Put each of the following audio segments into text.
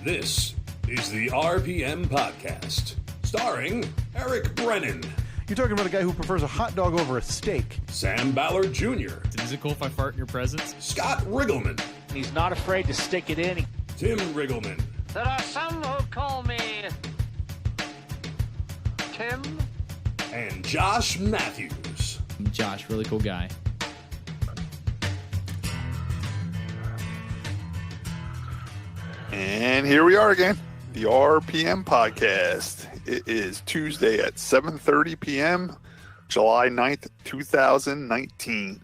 This is the RPM Podcast, starring Eric Brennan, You're talking about a guy who prefers a hot dog over a steak. Sam Ballard Jr., Is it cool if I fart in your presence? Scott Riggleman, He's not afraid to stick it in. Tim Riggleman, There are some who call me Tim. and Josh Matthews. Josh, really cool guy. And here we are again, the RPM Podcast. It is Tuesday at 7:30 p.m., July 9th, 2019.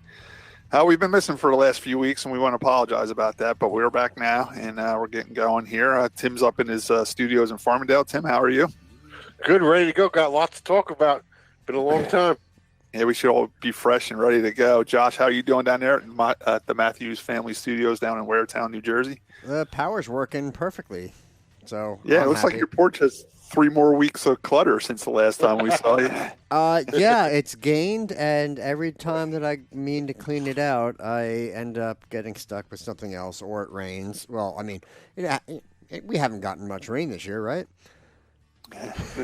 We've been missing for the last few weeks, and we want to apologize about that, but we're back now, and we're getting going here. Tim's up in his studios in Farmingdale. Tim, how are you? Good, ready to go. Got lots to talk about. Been a long time. Yeah, we should all be fresh and ready to go. Josh, how are you doing down there at the Matthews Family Studios down in Waretown, New Jersey? The power's working perfectly. So yeah, I'm it looks happy. like your porch has 3 more weeks of clutter since the last time we saw you. Yeah, it's gained, and every time that I mean to clean it out, I end up getting stuck with something else, or it rains. Well, I mean, we haven't gotten much rain this year, right?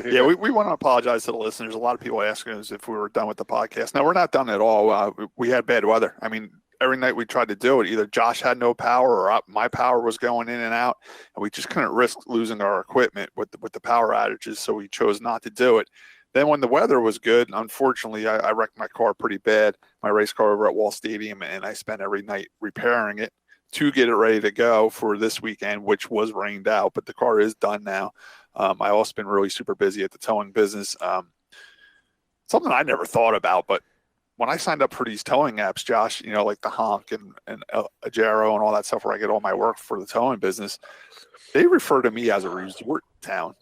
Yeah, we want to apologize to the listeners. A lot of people asking us if we were done with the podcast. No, we're not done at all. We had bad weather. I mean, every night we tried to do it. Either Josh had no power or my power was going in and out, and we just couldn't risk losing our equipment with the power outages, so we chose not to do it. Then when the weather was good, unfortunately, I wrecked my car pretty bad, my race car over at Wall Stadium, and I spent every night repairing it to get it ready to go for this weekend, which was rained out, but the car is done now. I also been really super busy at the towing business. Something I never thought about, but when I signed up for these towing apps, Josh, you know, like the Honk and Ajero and all that stuff where I get all my work for the towing business, they refer to me as a resort town.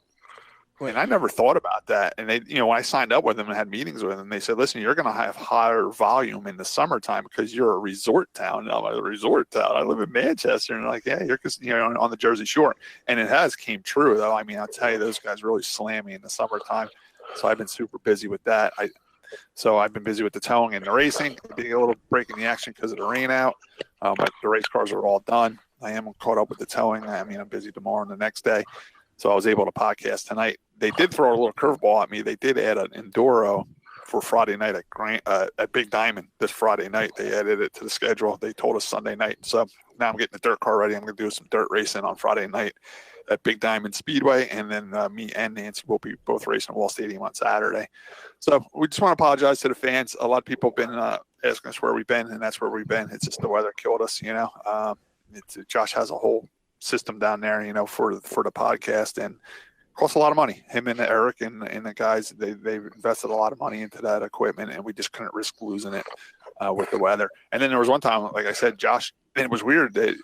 And I never thought about that. And they, you know, when I signed up with them and had meetings with them, they said, listen, you're going to have higher volume in the summertime because you're a resort town. And I'm a resort town. I live in Manchester. And like, yeah, you're just, you know, on the Jersey Shore. And it has came true, though. I mean, I'll tell you, those guys really slam me in the summertime. So I've been super busy with that. So I've been busy with the towing and the racing, being a little break in the action because of the rain out. But the race cars are all done. I am caught up with the towing. I mean, I'm busy tomorrow and the next day. So I was able to podcast tonight. They did throw a little curveball at me. They did add an Enduro for Friday night at Big Diamond this Friday night. They added it to the schedule. They told us Sunday night. So now I'm getting the dirt car ready. I'm going to do some dirt racing on Friday night at Big Diamond Speedway. And then me and Nancy will be both racing at Wall Stadium on Saturday. So we just want to apologize to the fans. A lot of people have been asking us where we've been, and that's where we've been. It's just the weather killed us, you know. Josh has a whole system down there, you know, for the podcast, and costs a lot of money. Him and Eric and the guys, they've invested a lot of money into that equipment, and we just couldn't risk losing it with the weather. And then there was one time, like I said, Josh, and it was weird that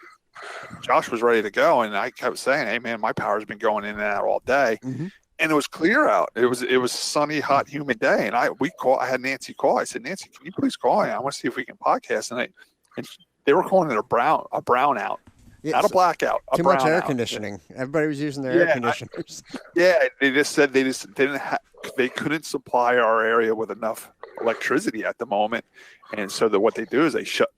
Josh was ready to go, and I kept saying, hey man, my power's been going in and out all day. Mm-hmm. And it was clear out. It was sunny, hot, humid day. And I had Nancy call. I said, Nancy, can you please call? I want to see if we can podcast. And they were calling it a brown out. Yeah, not a blackout. Too much air conditioning. Everybody was using their air conditioners. They just said they couldn't supply our area with enough electricity at the moment, and so what they do is they shut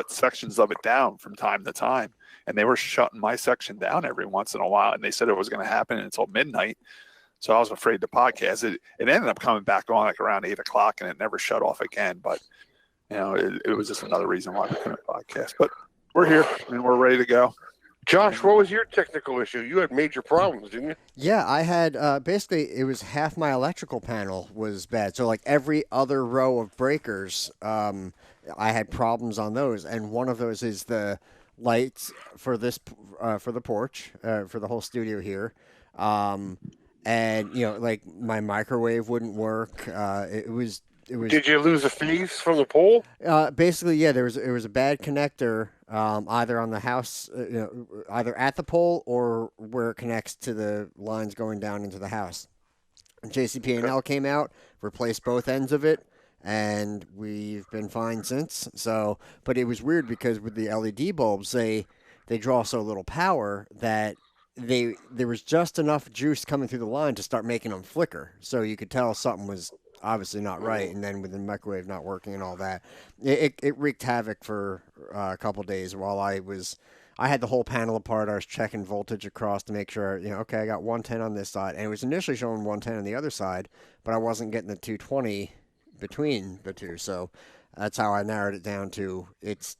sections of it down from time to time, and they were shutting my section down every once in a while, and they said it was going to happen until midnight. So I was afraid to podcast it. It ended up coming back on like around 8:00, and it never shut off again. But you know, it was just another reason why we couldn't podcast. But we're here and we're ready to go. Josh, what was your technical issue? You had major problems, didn't you? Yeah, I had basically it was half my electrical panel was bad. So like every other row of breakers, I had problems on those, and one of those is the lights for this for the porch for the whole studio here. And you know, like my microwave wouldn't work. It was. Did you lose a phase from the pole? Basically, yeah. There was a bad connector either on the house, either at the pole or where it connects to the lines going down into the house. And JCP&L came out, replaced both ends of it, and we've been fine since. So, but it was weird because with the LED bulbs, they draw so little power that there was just enough juice coming through the line to start making them flicker. So you could tell something was obviously not right, and then with the microwave not working and all that, it wreaked havoc for a couple of days while I was I had the whole panel apart. I was checking voltage across to make sure, okay, I got 110 on this side. And it was initially showing 110 on the other side, but I wasn't getting the 220 between the two. So that's how I narrowed it down to it's,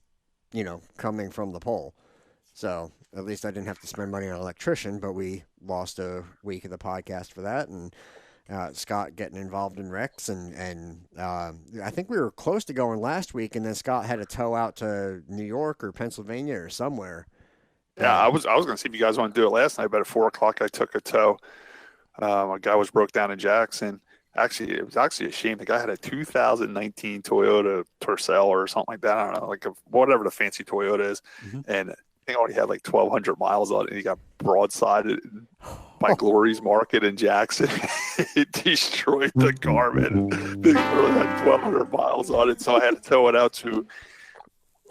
coming from the pole. So at least I didn't have to spend money on an electrician, but we lost a week of the podcast for that. And Scott getting involved in wrecks. And I think we were close to going last week, and then Scott had to tow out to New York or Pennsylvania or somewhere. Yeah, I was going to see if you guys want to do it last night, but at 4 o'clock I took a tow. A guy was broke down in Jackson. Actually, it was actually a shame. The guy had a 2019 Toyota Tercel or something like that. I don't know, whatever the fancy Toyota is. Mm-hmm. And I think only had like 1,200 miles on it. And he got broadsided by Glory's Market in Jackson. It destroyed the car, man. They really had 1,200 miles on it. So I had to tow it out to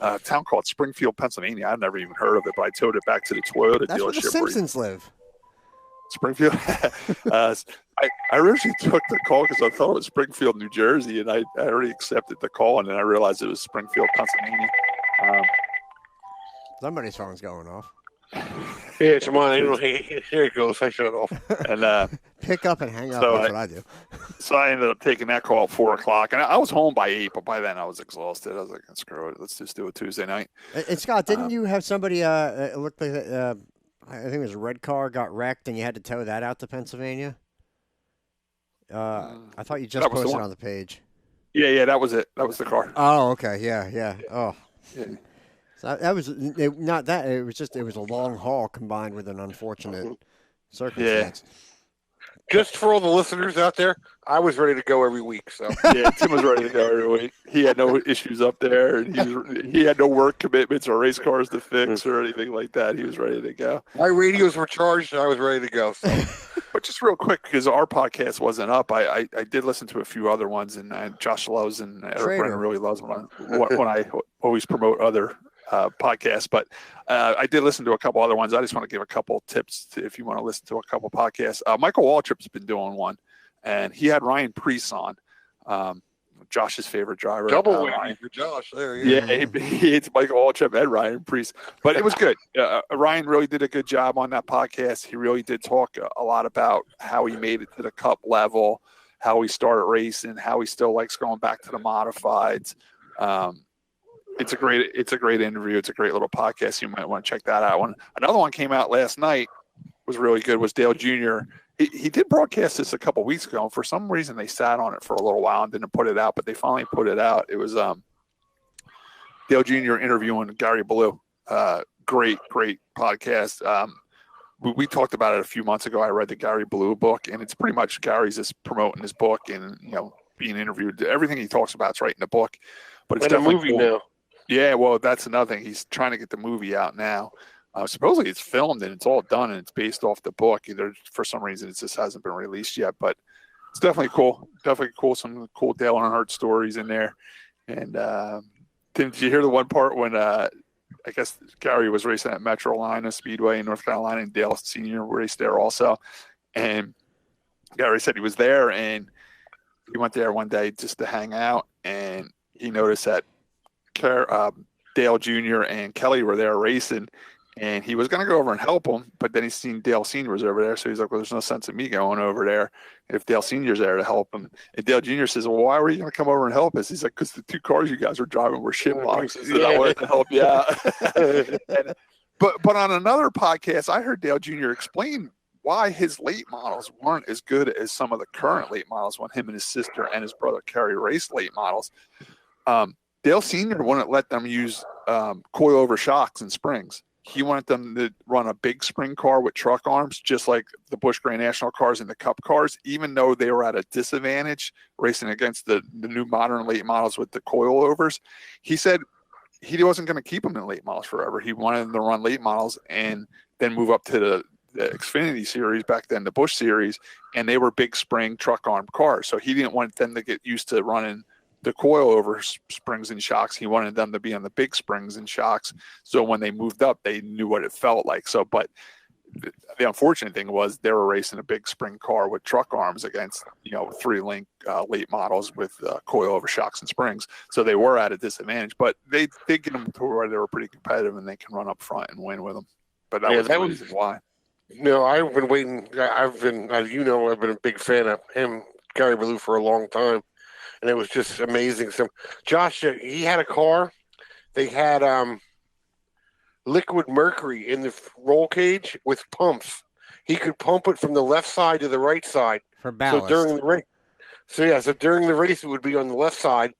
a town called Springfield, Pennsylvania. I've never even heard of it, but I towed it back to the Toyota That's dealership. Where the Simpsons live. Springfield. I originally took the call because I thought it was Springfield, New Jersey, and I already accepted the call, and then I realized it was Springfield, Pennsylvania. Somebody's phone's going off. Yeah, it's mine. Here it goes. I shut it off. And pick up and hang up. That's what I do. So I ended up taking that call at 4 o'clock, and I was home by 8, but by then I was exhausted. I was like, screw it. Let's just do it Tuesday night. And Scott, didn't you have somebody? It looked like I think it was a red car got wrecked, and you had to tow that out to Pennsylvania. I thought you just posted on the page. Yeah, that was it. That was the car. Oh, okay, yeah. Oh, yeah. So that was not that. It was a long haul combined with an unfortunate circumstance. Yeah. Just for all the listeners out there, I was ready to go every week. So yeah, Tim was ready to go every week. He had no issues up there, and he had no work commitments or race cars to fix or anything like that. He was ready to go. My radios were charged, and I was ready to go. So. But just real quick, because our podcast wasn't up, I did listen to a few other ones, and Josh loves and Eric Brennan really loves when I always promote other podcasts. But I did listen to a couple other ones. I just want to give a couple tips if you want to listen to a couple podcasts. Michael Waltrip's been doing one, and he had Ryan Preece on, Josh's favorite driver. Double whammy for Josh there. Yeah, it's Michael Waltrip and Ryan Preece. But it was good. Ryan really did a good job on that podcast. He really did talk a lot about how he made it to the Cup level, how he started racing, how he still likes going back to the modifieds. It's a great interview. It's a great little podcast. You might want to check that out. Another one came out last night, was really good, was Dale Jr. He did broadcast this a couple weeks ago, and for some reason they sat on it for a little while and didn't put it out, but they finally put it out. It was Dale Jr. interviewing Gary Ballou. Great podcast. We talked about it a few months ago. I read the Gary Ballou book, and it's pretty much Gary's just promoting his book and being interviewed. Everything he talks about is right in the book. But it's definitely a movie now. Yeah, well, that's another thing. He's trying to get the movie out now. Supposedly it's filmed and it's all done and it's based off the book. Either for some reason it just hasn't been released yet, but it's definitely cool. Definitely cool. Some cool Dale Earnhardt stories in there. And did you hear the one part when I guess Gary was racing at Metrolina Speedway in North Carolina, and Dale Sr. raced there also. And Gary said he was there, and he went there one day just to hang out, and he noticed that Dale Jr. and Kelly were there racing, and he was going to go over and help them, but then he's seen Dale Sr. was over there, so he's like, well, there's no sense in me going over there if Dale Sr.'s there to help him. And Dale Jr. says, well, why were you going to come over and help us? He's like, because the two cars you guys were driving were shit boxes, and I wanted to help you out. But on another podcast, I heard Dale Jr. explain why his late models weren't as good as some of the current late models when him and his sister and his brother Kerry raced late models. Dale Sr. wouldn't let them use coilover shocks and springs. He wanted them to run a big spring car with truck arms, just like the Busch Grand National cars and the Cup cars, even though they were at a disadvantage racing against the new modern late models with the coilovers. He said he wasn't going to keep them in late models forever. He wanted them to run late models and then move up to the Xfinity series, back then the Busch series, and they were big spring truck arm cars. So he didn't want them to get used to running the coilover springs and shocks. He wanted them to be on the big springs and shocks. So when they moved up, they knew what it felt like. So, but the unfortunate thing was they were racing a big spring car with truck arms against 3-link late models with coilover shocks and springs, so they were at a disadvantage. But they did get them to where they were pretty competitive and they can run up front and win with them. But that was the reason why. I've been waiting. I've been, as you know, I've been a big fan of him, Gary Ballou, for a long time, and it was just amazing. So, Josh, he had a car. They had liquid mercury in the roll cage with pumps. He could pump it from the left side to the right side for ballast. So during the race, during the race it would be on the left side,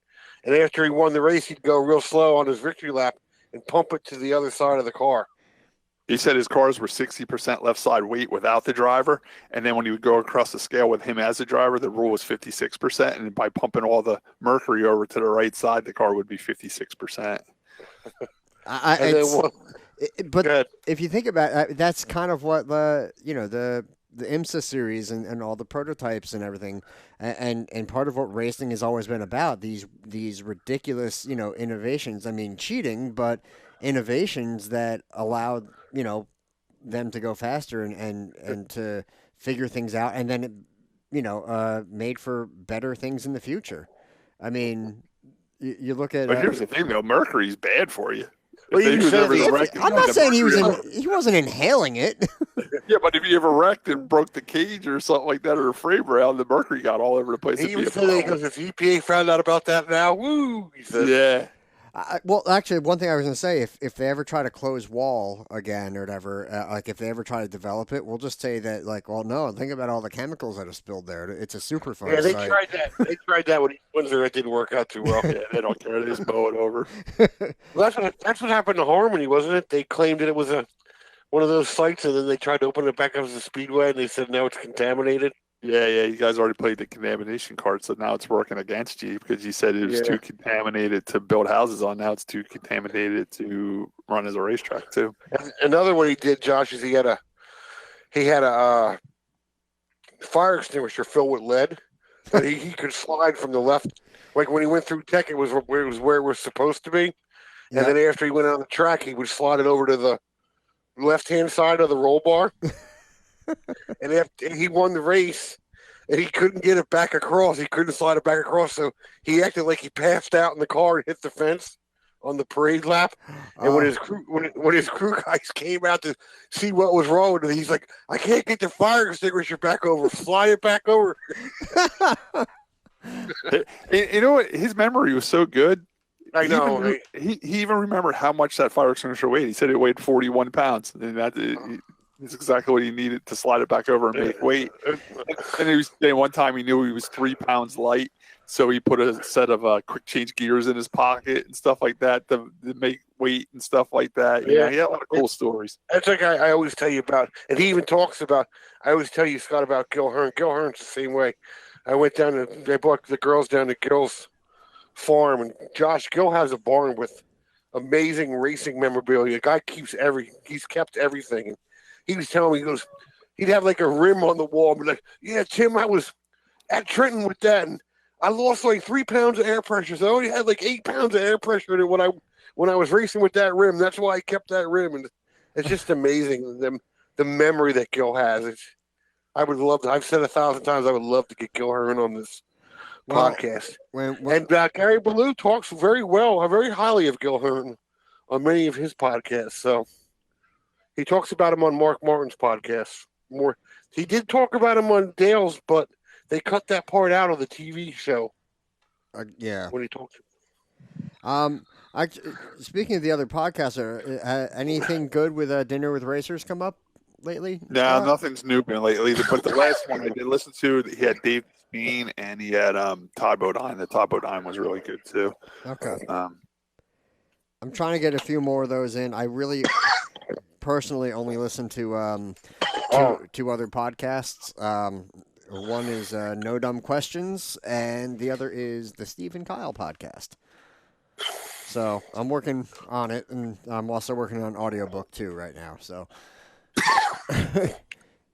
and after he won the race, he'd go real slow on his victory lap and pump it to the other side of the car. He said his cars were 60% left side weight without the driver, and then when he would go across the scale with him as a driver, the rule was 56%, and by pumping all the mercury over to the right side, the car would be 56%. But if you think about it, that's kind of what the IMSA series and all the prototypes and everything, and part of what racing has always been about, these ridiculous innovations. I mean, cheating, but innovations that allowed them to go faster and to figure things out, and then it made for better things in the future. I mean, you look at. But here's the thing, though: mercury's bad for you. Well, I'm not saying he wasn't inhaling it. Yeah, but if you ever wrecked and broke the cage or something like that, or a frame rail, the mercury got all over the place. He was saying because if EPA found out about that now, woo! He said, yeah. Well, actually, one thing I was going to say, if they ever try to close wall again or whatever, like if they ever try to develop it, we'll just say that, like, well, no, think about all the chemicals that have spilled there. It's a Superfund. Yeah, they tried that. They tried that when Windsor. It didn't work out too well. Yeah, they don't care. They just mow it over. Well, that's what happened to Harmony, wasn't it? They claimed that it was one of those sites, and then they tried to open it back up as a speedway, and they said now it's contaminated. Yeah, you guys already played the contamination card, so now it's working against you because you said it was too contaminated to build houses on. Now it's too contaminated to run as a racetrack too. Another one he did, Josh, is he had a fire extinguisher filled with lead, but he could slide from the left. Like when he went through tech, it was where it was supposed to be, and then after he went on the track, he would slide it over to the left-hand side of the roll bar. And after he won the race, and he couldn't get it back across. He couldn't slide it back across, so he acted like he passed out in the car and hit the fence on the parade lap. And when his crew guys came out to see what was wrong with it, he's like, "I can't get the fire extinguisher back over. Slide it back over." You know what? His memory was so good. I know. He even remembered how much that fire extinguisher weighed. He said it weighed 41 pounds, and that. It's exactly what he needed to slide it back over and make weight. And he was saying one time he knew he was 3 pounds light, so he put a set of quick change gears in his pocket and stuff like that to make weight and stuff like that. Yeah, he had a lot of cool stories. That's like I always tell you about, and he even talks about. I always tell you, Scott, about Gil Hearn. Gil Hearn's the same way. I went down they brought the girls down to Gil's farm, and Josh, Gil has a barn with amazing racing memorabilia. The guy he's kept everything. He was telling me, he goes, he'd have like a rim on the wall and be like, "Yeah, Tim, I was at Trenton with that, and I lost like 3 pounds of air pressure. So I only had like 8 pounds of air pressure in it when I was racing with that rim. That's why I kept that rim." And it's just amazing the memory that Gil has. I would love to. I've said 1,000 times I would love to get Gil Hearn on this podcast. And Gary Ballou talks very highly of Gil Hearn on many of his podcasts. So. He talks about him on Mark Martin's podcast more. He did talk about him on Dale's, but they cut that part out of the TV show. Yeah. When he talked. Speaking of the other podcasts, anything good with Dinner with Racers come up lately? No, nothing's new been lately. But the last one I did listen to, he had Dave Bean and he had Todd Bodine. The Todd Bodine was really good too. Okay. I'm trying to get a few more of those in. I really personally only listen to two other podcasts. One is No Dumb Questions, and the other is the Steve and Kyle podcast. So I'm working on it, and I'm also working on an audiobook too right now. So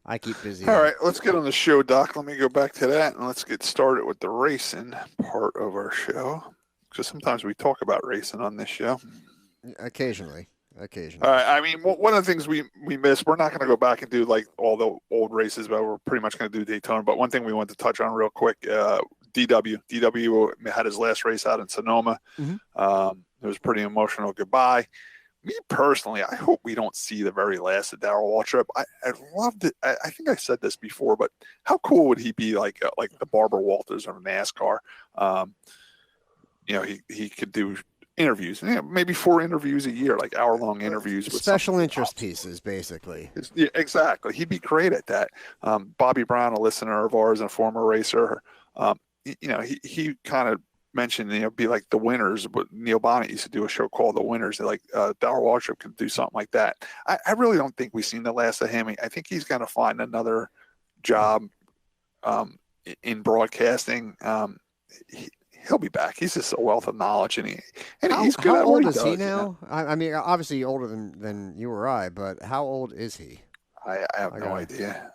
I keep busy. All right, let's get on the show, Doc. Let me go back to that, and let's get started with the racing part of our show. Because sometimes we talk about racing on this show. Occasionally. occasionally. All right. I mean, one of the things we missed, we're not going to go back and do like all the old races, but we're pretty much going to do Daytona. But one thing we wanted to touch on real quick, DW had his last race out in Sonoma. Mm-hmm. It was a pretty emotional goodbye. Me personally, I hope we don't see the very last of Darrell Waltrip. I loved it. I think I said this before, but how cool would he be like the Barbara Walters of NASCAR? He could do interviews, maybe 4 interviews a year, like hour-long interviews with special interest pieces, basically. Yeah, exactly. He'd be great at that. Bobby Brown, a listener of ours and a former racer, he kind of mentioned, be like the Winners, but Neil Bonnet used to do a show called The Winners. Like Darrell Waltrip could do something like that. I really don't think we've seen the last of him. I think he's going to find another job in broadcasting. He'll be back. He's just a wealth of knowledge, and he's good at what he does. How old is he now? I mean, obviously older than you or I, but how old is he? I have no idea.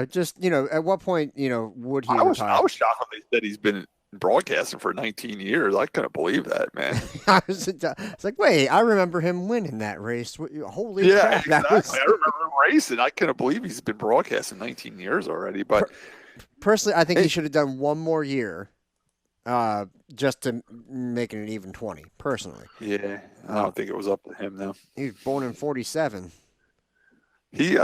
Just at what point would he retire? I was shocked when they said he's been broadcasting for 19 years. I couldn't believe that, man. It's like, wait, I remember him winning that race. Holy crap! Exactly. I remember him racing. I couldn't believe he's been broadcasting 19 years already. But personally, I think he should have done one more year. Just to make it an even 20, personally. Yeah, I don't think it was up to him though. He was born in 47. He's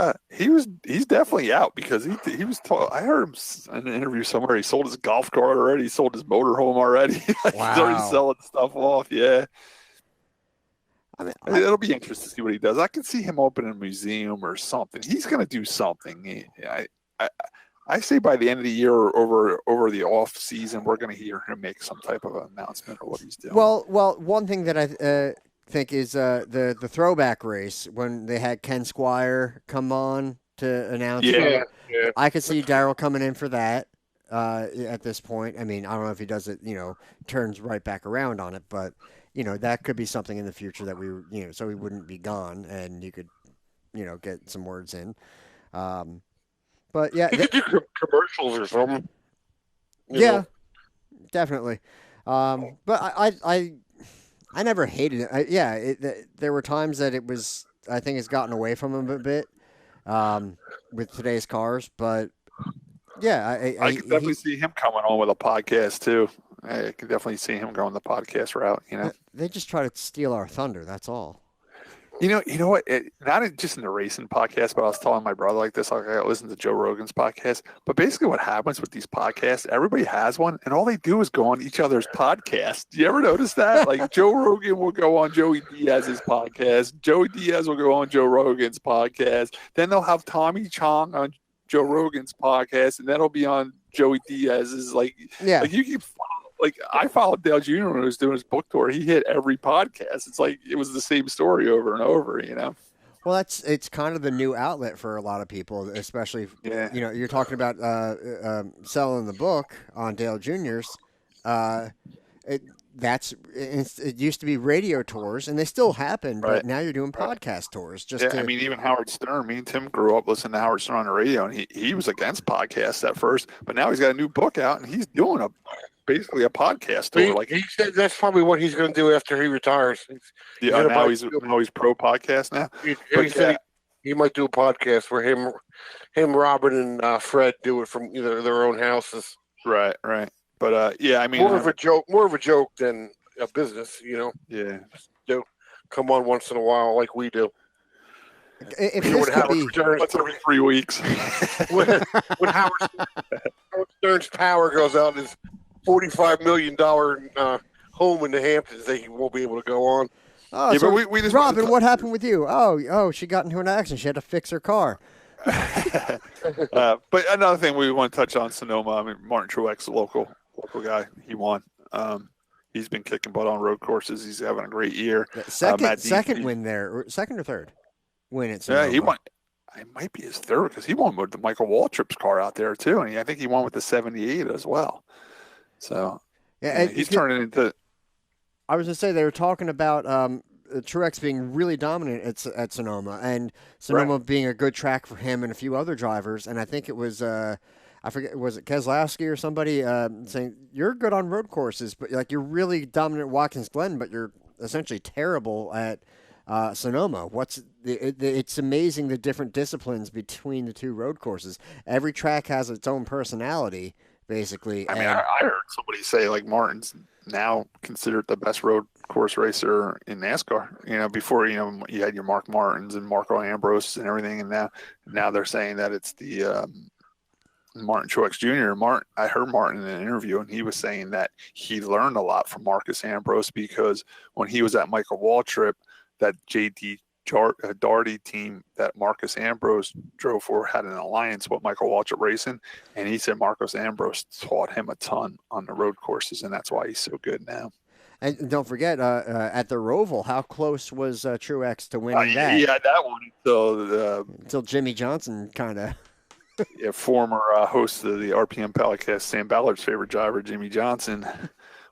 definitely out because he was I heard him in an interview somewhere. He sold his golf cart already. He sold his motorhome already. Wow. He's already selling stuff off. Yeah. I mean, it'll be interesting to see what he does. I can see him opening a museum or something. He's going to do something. I say by the end of the year or over the off season, we're going to hear him make some type of announcement of what he's doing. Well, one thing that I think is the throwback race when they had Ken Squire come on to announce. Yeah. I could see Darrell coming in for that at this point. I mean, I don't know if he does it, turns right back around on it, but that could be something in the future that we, so he wouldn't be gone and you could, get some words in. But yeah, you could do commercials or something. Yeah, definitely. But I never hated it. There were times that it was. I think it's gotten away from him a bit with today's cars. But yeah, I could definitely see him coming on with a podcast too. I could definitely see him going the podcast route. They just try to steal our thunder. That's all. You know what? Not just in the racing podcast, but I was telling my brother like this. I listen to Joe Rogan's podcast. But basically, what happens with these podcasts? Everybody has one, and all they do is go on each other's podcasts. Do you ever notice that? Like Joe Rogan will go on Joey Diaz's podcast. Joey Diaz will go on Joe Rogan's podcast. Then they'll have Tommy Chong on Joe Rogan's podcast, and that'll be on Joey Diaz's. Like you keep. Like I followed Dale Jr. when he was doing his book tour. He hit every podcast. It's like it was the same story over and over, Well, it's kind of the new outlet for a lot of people, especially you're talking about selling the book on Dale Jr.'s. It used to be radio tours, and they still happen, but now you're doing podcast tours. I mean, even Howard Stern. Me and Tim grew up listening to Howard Stern on the radio, and he was against podcasts at first, but now he's got a new book out, and he's doing basically a podcast tour. He said that's probably what he's going to do after he retires. Now he's pro podcast now. He said he might do a podcast where him, Robin, and Fred do it from either their own houses. Right. But I mean, more of a joke than a business, Yeah. Do come on once in a while like we do. If this could be once every 3 weeks. when Howard Stern's power goes out, his $45 million home in the Hamptons, they won't be able to go on. Oh, so we just Robin, what happened with you? Oh, she got into an accident. She had to fix her car. But another thing we want to touch on Sonoma. I mean, Martin Truex, local guy, he won. He's been kicking butt on road courses. He's having a great year. Second win there, second or third win at Sonoma. Yeah, he won. It might be his third because he won with the Michael Waltrip's car out there too, and I think he won with the 78 as well. So he's turning into. I was going to say they were talking about Truex being really dominant at Sonoma, and Sonoma being a good track for him and a few other drivers. And I think it was I forget, was it Keselowski or somebody saying you're good on road courses, but like you're really dominant at Watkins Glen, but you're essentially terrible at Sonoma. It's amazing the different disciplines between the two road courses. Every track has its own personality, basically. I mean, I heard somebody say like Martin's now considered the best road course racer in NASCAR. Before you had your Mark Martins and Marco Ambrose and everything, and now they're saying that it's the Martin Truex Jr. I heard Martin in an interview, and he was saying that he learned a lot from Marcus Ambrose because when he was at Michael Waltrip, that JD Daugherty team that Marcus Ambrose drove for had an alliance with Michael Waltrip Racing, and he said Marcus Ambrose taught him a ton on the road courses, and that's why he's so good now. And don't forget, at the Roval, how close was Truex to winning that? Yeah, that one until Jimmy Johnson kind of. Yeah, former host of the RPM podcast, Sam Ballard's favorite driver, Jimmy Johnson,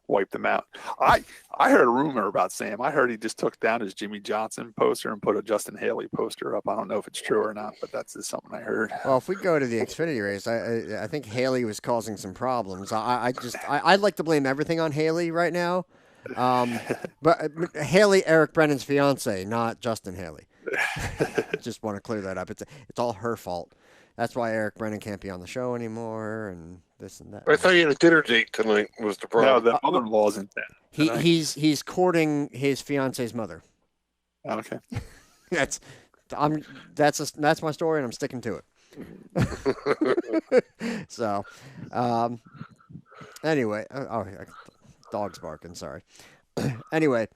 wiped him out. I heard a rumor about Sam. I heard he just took down his Jimmy Johnson poster and put a Justin Haley poster up. I don't know if it's true or not, but that's just something I heard. Well, if we go to the Xfinity race, I think Haley was causing some problems. I'd like to blame everything on Haley right now. But Haley, Eric Brennan's fiance, not Justin Haley. Just want to clear that up. It's all her fault. That's why Eric Brennan can't be on the show anymore, and this and that. I thought you had a dinner date tonight. Was the problem? No, the mother-in-law's in town. He's courting his fiance's mother. Okay. That's my story, and I'm sticking to it. So, anyway, dog's barking. Sorry. Anyway,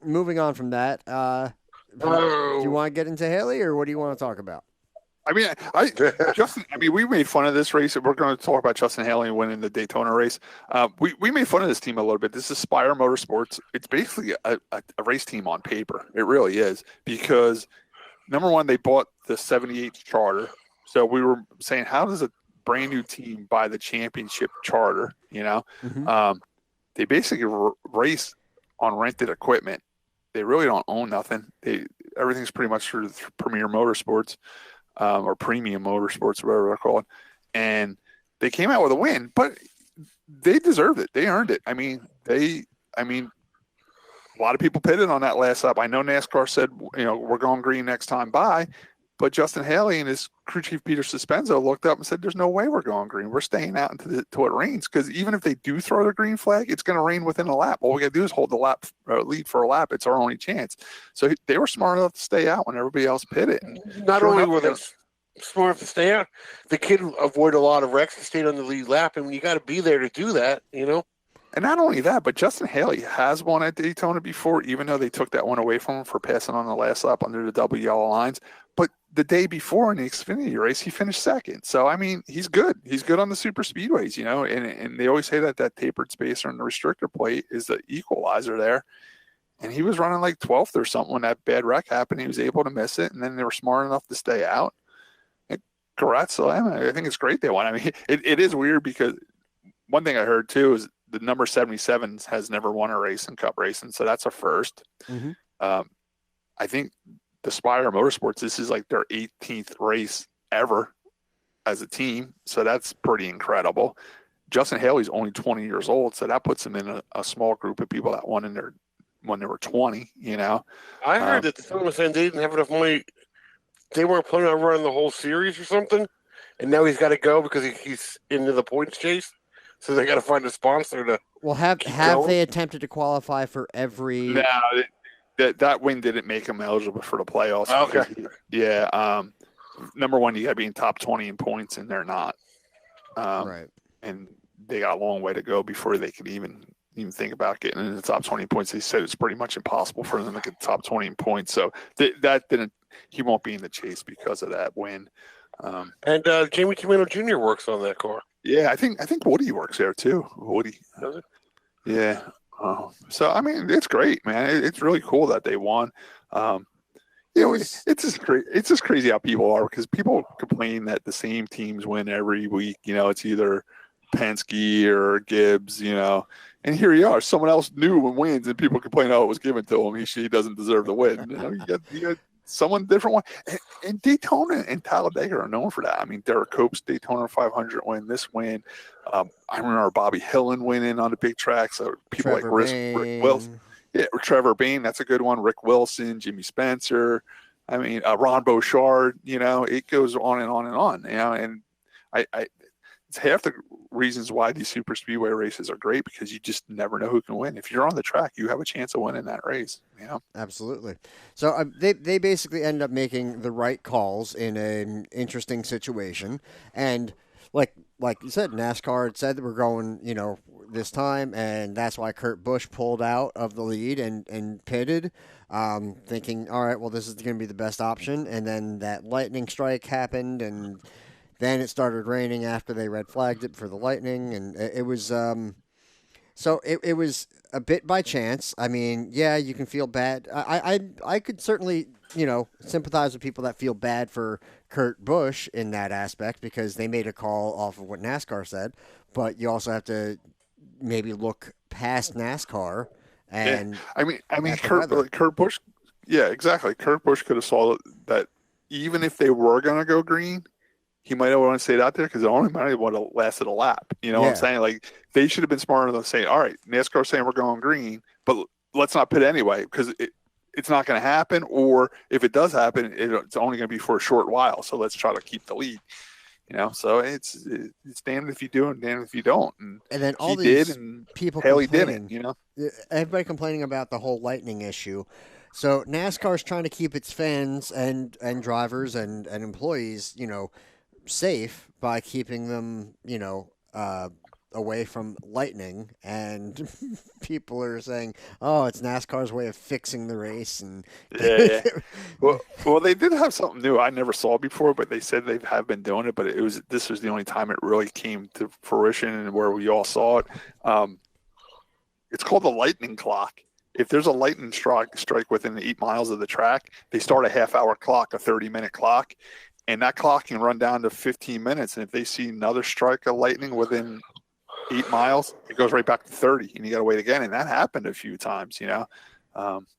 moving on from that. Do you want to get into Haley, or what do you want to talk about? I mean, Justin. I mean, we made fun of this race. We're going to talk about Justin Haley winning the Daytona race. We made fun of this team a little bit. This is Spire Motorsports. It's basically a race team on paper. It really is, because number one, they bought the '78 charter. So we were saying, how does a brand new team buy the championship charter? They basically race on rented equipment. They really don't own nothing. Everything's pretty much through Premier Motorsports. Or Premium Motorsports, whatever they're called. And they came out with a win, but they deserved it. They earned it. I mean, a lot of people pitted on that last lap. I know NASCAR said, we're going green next time, bye. But Justin Haley and his crew chief Peter Suspenzo looked up and said, there's no way we're going green. We're staying out until it rains, because even if they do throw the green flag, it's going to rain within a lap. All we got to do is hold the lead for a lap. It's our only chance. So they were smart enough to stay out when everybody else pitted. Not only were they smart enough to stay out, the kid avoided a lot of wrecks and stayed on the lead lap, and you got to be there to do that, And not only that, but Justin Haley has won at Daytona before, even though they took that one away from him for passing on the last lap under the double yellow lines. But the day before in the Xfinity race, he finished second. So, I mean, he's good. He's good on the super speedways, and they always say that tapered spacer and the restrictor plate is the equalizer there. And he was running like 12th or something when that bad wreck happened. He was able to miss it, and then they were smart enough to stay out. And congrats to them. I think it's great they won. I mean, it is weird, because one thing I heard too is the number 77 has never won a race in Cup racing, so that's a first. Mm-hmm. I think the Spire Motorsports, this is like their 18th race ever as a team, so that's pretty incredible. Justin Haley's only 20 years old, so that puts him in a small group of people that won when they were 20. I heard that the film was saying they didn't have enough money. They weren't planning on running the whole series or something, and now he's got to go because he's into the points chase. So they got to find a sponsor to. Well, have they attempted to qualify for every? No, that win didn't make him eligible for the playoffs. Okay. Number one, you got to be in top 20 in points, and they're not. Right. And they got a long way to go before they could even think about getting in the top 20 points. They said it's pretty much impossible for them to get the top 20 in points. So that didn't. He won't be in the chase because of that win. And Jamie Tomino Jr. works on that car. Yeah, I think Woody works there too. Woody. Does it? Yeah. So I mean, it's great, man. It's really cool that they won. It's just crazy how people are, because people complain that the same teams win every week. It's either Penske or Gibbs. And here you are, someone else new and wins, and people complain, oh, it was given to him. He doesn't deserve the win. You got someone different one. And Daytona and Talladega are known for that. I mean, Derek Cope's Daytona 500 win, this win. I remember Bobby Hillen winning on the big tracks. So people Trevor like Rick Wilson. Yeah, Trevor Bain, that's a good one. Rick Wilson, Jimmy Spencer. I mean, Ron Bouchard. It goes on and on and on. And it's half the reasons why these super speedway races are great, because you just never know who can win. If you're on the track, you have a chance of winning that race. Absolutely. So they basically end up making the right calls in an interesting situation, and like you said, NASCAR had said that we're going this time, and that's why Kurt Busch pulled out of the lead and pitted, thinking, all right, well, this is going to be the best option, and then that lightning strike happened, and then it started raining after they red flagged it for the lightning, and it was so it was a bit by chance. I mean, yeah, you can feel bad. I could certainly sympathize with people that feel bad for Kurt Busch in that aspect, because they made a call off of what NASCAR said, but you also have to maybe look past NASCAR and I mean Kurt Busch. Yeah, exactly. Kurt Busch could have saw that even if they were going to go green, he might have wanted to stay it out there because it only might have lasted a lap. You know what I'm saying? Like, they should have been smarter than saying, all right, NASCAR's saying we're going green, but let's not pit anyway, because it's not going to happen. Or if it does happen, it's only going to be for a short while. So let's try to keep the lead. So it's damned if you do and damned if you don't. And then all he these did, and people Haley didn't. Everybody complaining about the whole lightning issue. So NASCAR's trying to keep its fans and drivers and employees, safe by keeping them, away from lightning, and people are saying, "Oh, it's NASCAR's way of fixing the race." And yeah. Well, they did have something new I never saw before, but they said they have been doing it. But this was the only time it really came to fruition and where we all saw it. It's called the lightning clock. If there's a lightning strike within 8 miles of the track, they start a half-hour clock, a 30-minute clock. And that clock can run down to 15 minutes. And if they see another strike of lightning within 8 miles, it goes right back to 30, and you got to wait again. And that happened a few times,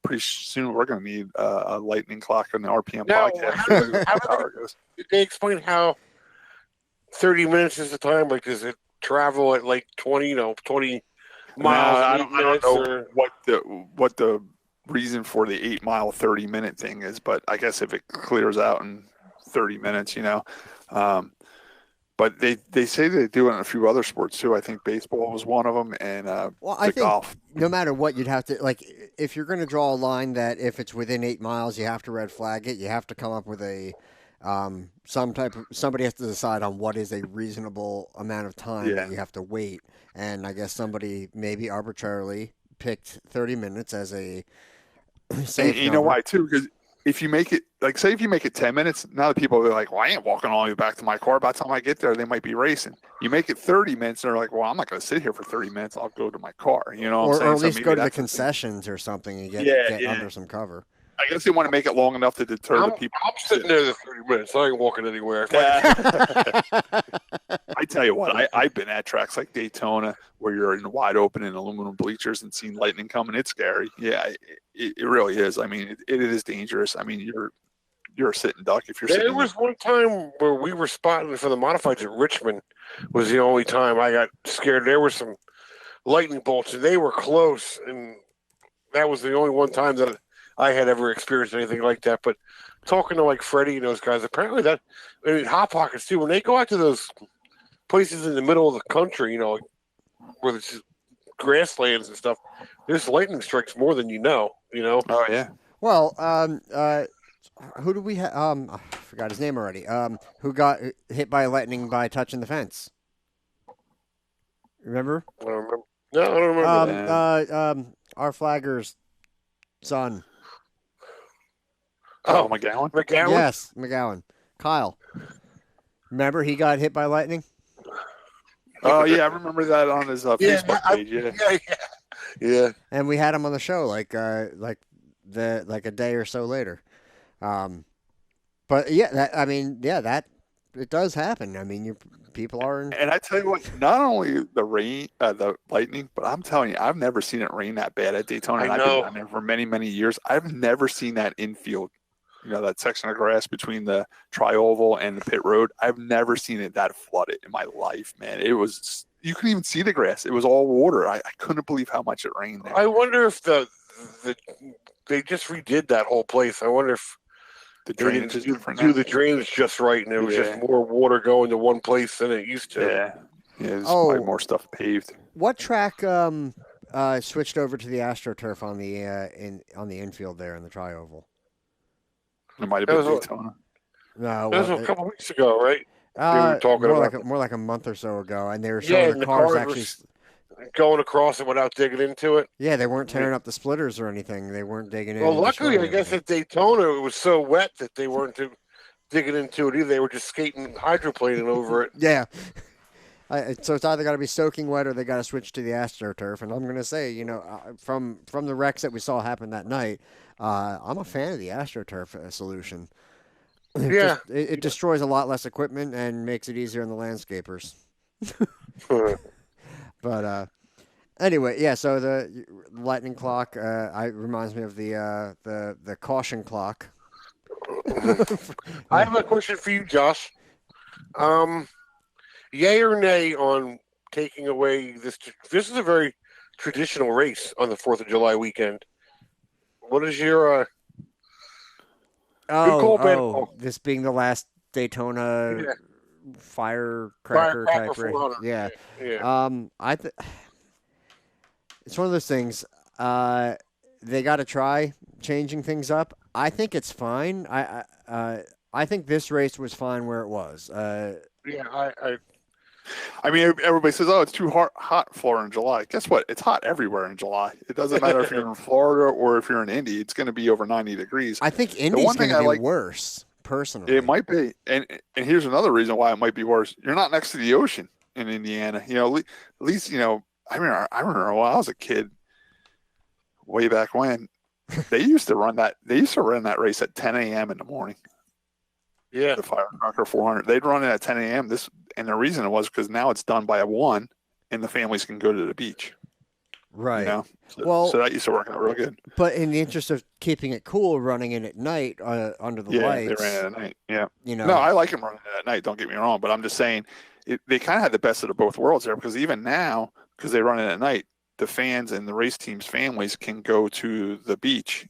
Pretty soon we're going to need a lightning clock on the RPM podcast. Did they explain how 30 minutes is the time? Like, does it travel at like 20 miles? I don't know what the reason for the 8 mile 30-minute thing is, but I guess if it clears out in 30 minutes, but they say they do it in a few other sports too. I think baseball was one of them, and I think golf. No matter what, you'd have to, like, if you're going to draw a line that if it's within 8 miles, you have to red flag it. You have to come up with a somebody has to decide on what is a reasonable amount of time that you have to wait. And I guess somebody maybe arbitrarily picked 30 minutes as a safe and you know why too? Because if you make it, like, say if you make it 10 minutes, now the people will be like, well, I ain't walking all the way back to my car. By the time I get there, they might be racing. You make it 30 minutes, and they're like, well, I'm not going to sit here for 30 minutes. I'll go to my car. You know what I'm saying? Or at least go to the concessions or something and get under some cover. I guess they want to make it long enough to deter the people. I'm sitting there the 30 minutes. I ain't walking anywhere. I tell you what, I've been at tracks like Daytona where you're in wide open and aluminum bleachers and seeing lightning coming. It's scary. Yeah, it really is. I mean, it is dangerous. I mean, you're a sitting duck if you're sitting. There was one time where we were spotting for the modifieds at Richmond. Was the only time I got scared. There were some lightning bolts, and they were close, and that was the only one time that I had ever experienced anything like that. But talking to like Freddie and those guys, apparently Hot Pockets too, when they go out to those places in the middle of the country, where it's grasslands and stuff, there's lightning strikes more than you know. Oh yeah. Well, who do we have? I forgot his name already. Who got hit by lightning by touching the fence? Remember? I don't remember. No, I don't remember. that. Our flagger's son. Oh, McGowan? Yes, McGowan. Kyle. Remember he got hit by lightning? Oh, yeah, I remember that on his Facebook page. Yeah. And we had him on the show like a day or so later. But yeah, that it does happen. I mean, people are. And I tell you what, not only the lightning, but I'm telling you, I've never seen it rain that bad at Daytona. I know. I've been down there for many, many years. I've never seen that infield. That section of grass between the tri-oval and the pit road. I've never seen it that flooded in my life, man. It was, you couldn't even see the grass. It was all water. I couldn't believe how much it rained there. I wonder if the they just redid that whole place. I wonder if The they drainage didn't is different do now. the drainage just right, and it was just Yeah. more water going to one place than it used to. Yeah, there's Oh. probably more stuff paved. What track switched over to the AstroTurf on the infield there in the Tri-Oval? It might have That been was Daytona. No, That was a couple weeks ago, right? we were talking more about like more like a month or so ago, and they were Yeah, showing and the cars were actually. going across it without digging into it. Yeah, they weren't tearing up the splitters or anything. They weren't digging in. Well, and luckily, I destroying guess anything. at Daytona it was so wet that they weren't digging into it either. They were just skating, hydroplaning over it. Yeah. So it's either got to be soaking wet or they got to switch to the AstroTurf. And I'm going to say, from the wrecks that we saw happen that night, I'm a fan of the AstroTurf solution. Yeah. It destroys a lot less equipment and makes it easier on the landscapers. But anyway, yeah. So the lightning clock reminds me of the caution clock. I have a question for you, Josh. Yay or nay on taking away this? This is a very traditional race on the 4th of July weekend. What is your good call, bad call? This being the last Daytona Yeah. firecracker type race. 400. Yeah. Yeah. It's one of those things. They got to try changing things up. I think it's fine. I think this race was fine where it was. Yeah, I mean, everybody says, "Oh, it's too hot Florida in July." Guess what? It's hot everywhere in July. It doesn't matter if you're in Florida or if you're in Indy. It's going to be over 90 degrees. I think Indy's going to be worse, personally. It might be, and here's another reason why it might be worse. You're not next to the ocean in Indiana. At least I remember when I was a kid, way back when, they used to run that race at 10 a.m. in the morning. Yeah. The Firecracker 400. They'd run it at 10 a.m. And the reason it was because now it's done by 1, and the families can go to the beach. Right. So that used to work out real good. But in the interest of keeping it cool, running in at night under the lights. Yeah, they ran it at night. Yeah. No, I like them running it at night. Don't get me wrong, but I'm just saying they kind of had the best of the both worlds there, because even now, because they run it at night, the fans and the race teams' families can go to the beach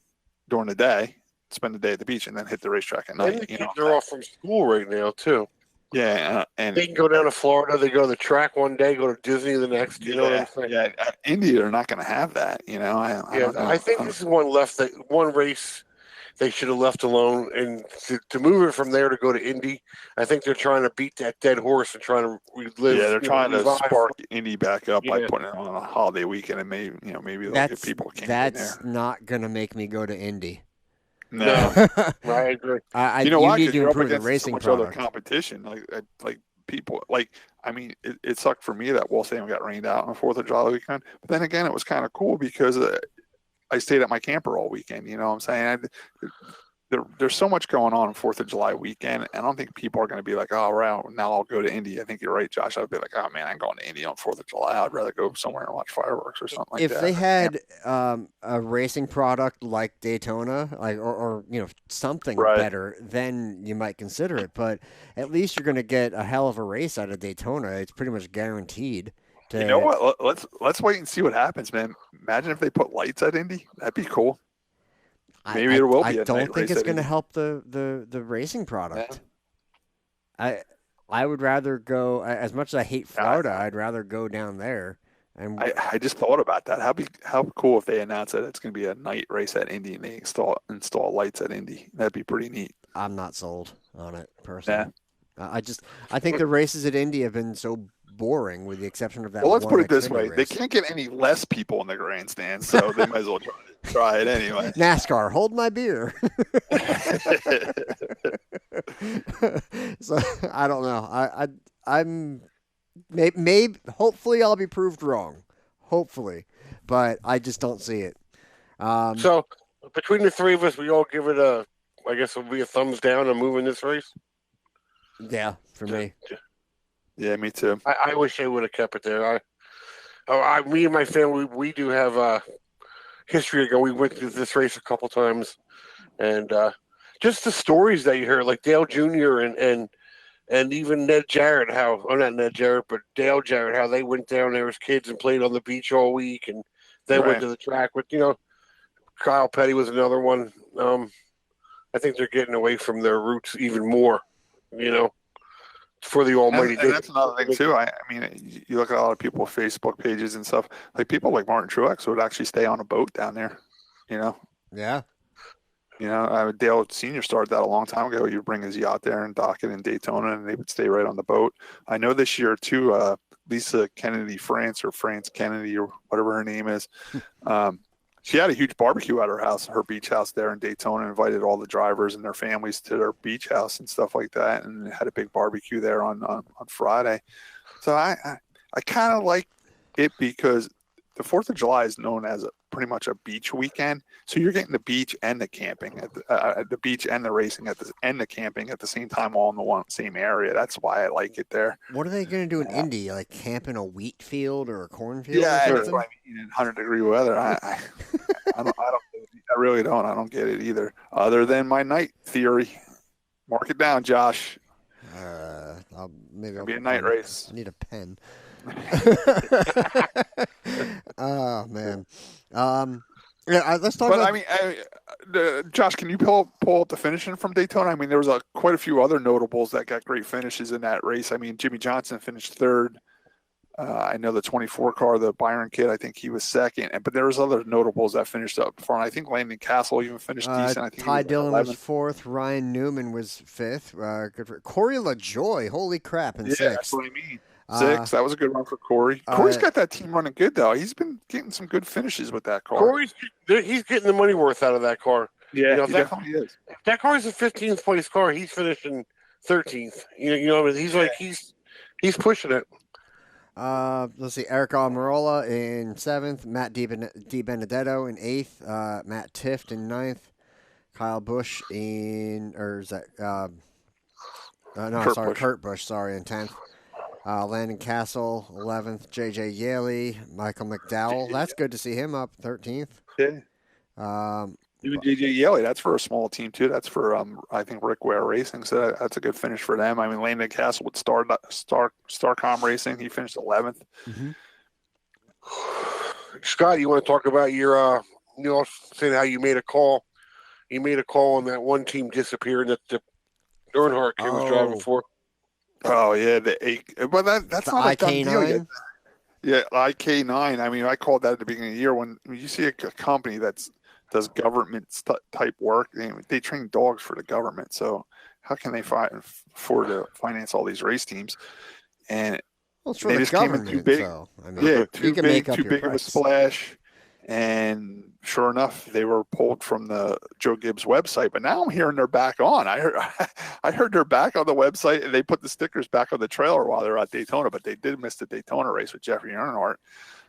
during the day, spend the day at the beach, and then hit the racetrack at night. And the kids are off from school right now too. Yeah, and they can go down to Florida. They go to the track one day, go to Disney the next. You know what I'm saying? Yeah, Indy, they're not going to have that. I don't know. I think this is one race they should have left alone, and to move it from there to go to Indy. I think they're trying to beat that dead horse and trying to relive. Yeah, they're trying to revive. spark Indy back up by putting it on a holiday weekend, and maybe they'll get people can't get there. That's not going to make me go to Indy. No, I agree. why? You Because need to you're up improve the against racing so much product. other competition. Like people, it sucked for me that Waltham got rained out on the 4th of July weekend. But then again, it was kind of cool because I stayed at my camper all weekend. You know what I'm saying? There's so much going on 4th of July weekend. I don't think people are going to be like, oh, right, now I'll go to Indy. I think you're right, Josh. I'd be like, oh, man, I'm going to Indy on 4th of July. I'd rather go somewhere and watch fireworks or something like that. If they had a racing product like Daytona, or something better, then you might consider it. But at least you're going to get a hell of a race out of Daytona. It's pretty much guaranteed. You know what? Let's wait and see what happens, man. Imagine if they put lights at Indy. That'd be cool. Maybe there will be. I don't think it's going to help the racing product. Yeah. I would rather go, as much as I hate Florida, I'd rather go down there. And I just thought about that. How cool if they announce that it's going to be a night race at Indy and they install lights at Indy. That'd be pretty neat. I'm not sold on it personally. Yeah. I think the races at Indy have been so boring, with the exception of that. Well, let's put it this Xfinity way: race. they can't get any less people in the grandstands, so they might as well try it anyway. NASCAR, hold my beer. So I don't know. I'm maybe hopefully I'll be proved wrong. Hopefully, but I just don't see it. So between the three of us, we all give it I guess it'll be a thumbs down on moving this race. Yeah, for me. Yeah, me too. I wish they would have kept it there. Me and my family, we do have history ago. We went to this race a couple times, and just the stories that you hear, like Dale Jr. and even Ned Jarrett, not Ned Jarrett, but Dale Jarrett, how they went down there as kids and played on the beach all week, and then went to the track with Kyle Petty was another one. I think they're getting away from their roots even more, for the almighty. And that's another thing too. I mean, you look at a lot of people Facebook pages and stuff. Like people like Martin Truex would actually stay on a boat down there. Yeah. Dale Senior started that a long time ago. You bring his yacht there and dock it in Daytona, and they would stay right on the boat. I know this year too. Lisa Kennedy France Kennedy or whatever her name is. She had a huge barbecue at her beach house there in Daytona, invited all the drivers and their families to their beach house and stuff like that, and had a big barbecue there on Friday. So I kind of like it because the 4th of July is known as pretty much a beach weekend. So you're getting the beach and the camping at the beach and the racing and the camping at the same time, all in the same area. That's why I like it there. What are they going to do in Indy? Like camp in a wheat field or a cornfield? Yeah, or that's what I mean. In 100-degree weather, I really don't. I don't get it either. Other than my night theory, mark it down, Josh. I'll be a night race. I need a pen. Oh man. Let's talk about. Josh, can you pull up the finishing from Daytona? I mean, there was quite a few other notables that got great finishes in that race. I mean, Jimmy Johnson finished 3rd. I know the 24 car, the Byron kid, I think he was 2nd. But there was other notables that finished up front. I think Landon Castle even finished decent. I think Ty Dillon was 4th. Ryan Newman was 5th. Good for Corey LaJoy. Holy crap! In 6th. That's what I mean. 6th. That was a good run for Corey. Corey's got that team running good, though. He's been getting some good finishes with that car. He's getting the money worth out of that car. Yeah, he definitely is. If that car is a 15th place car, he's finishing 13th. He's pushing it. Let's see. Eric Almirola in 7th. Matt DiBenedetto in 8th. Matt Tift in 9th. Kyle Busch Kurt Busch, sorry, in 10th. Landon Castle, 11th. J.J. Yaley, Michael McDowell. That's good to see him up 13th. Yeah. Even J.J. Yaley, that's for a small team, too. That's for, I think, Rick Ware Racing. So that's a good finish for them. I mean, Landon Castle with Starcom Racing, he finished 11th. Mm-hmm. Scott, you want to talk about your, saying how you made a call? You made a call on that one team disappearing that the Earnhardt kid was driving for. Oh yeah, but that's the not a done deal IK9? yet. Yeah, IK9. I mean, I called that at the beginning of the year when you see a company that does government type work. They train dogs for the government, so how can they afford to finance all these race teams? And Well, it's for they the just came in government, too big. so, I mean, too big of a splash. And sure enough, they were pulled from the Joe Gibbs website. But now I'm hearing they're back on. I heard they're back on the website, and they put the stickers back on the trailer while they're at Daytona. But they did miss the Daytona race with Jeffrey Earnhardt.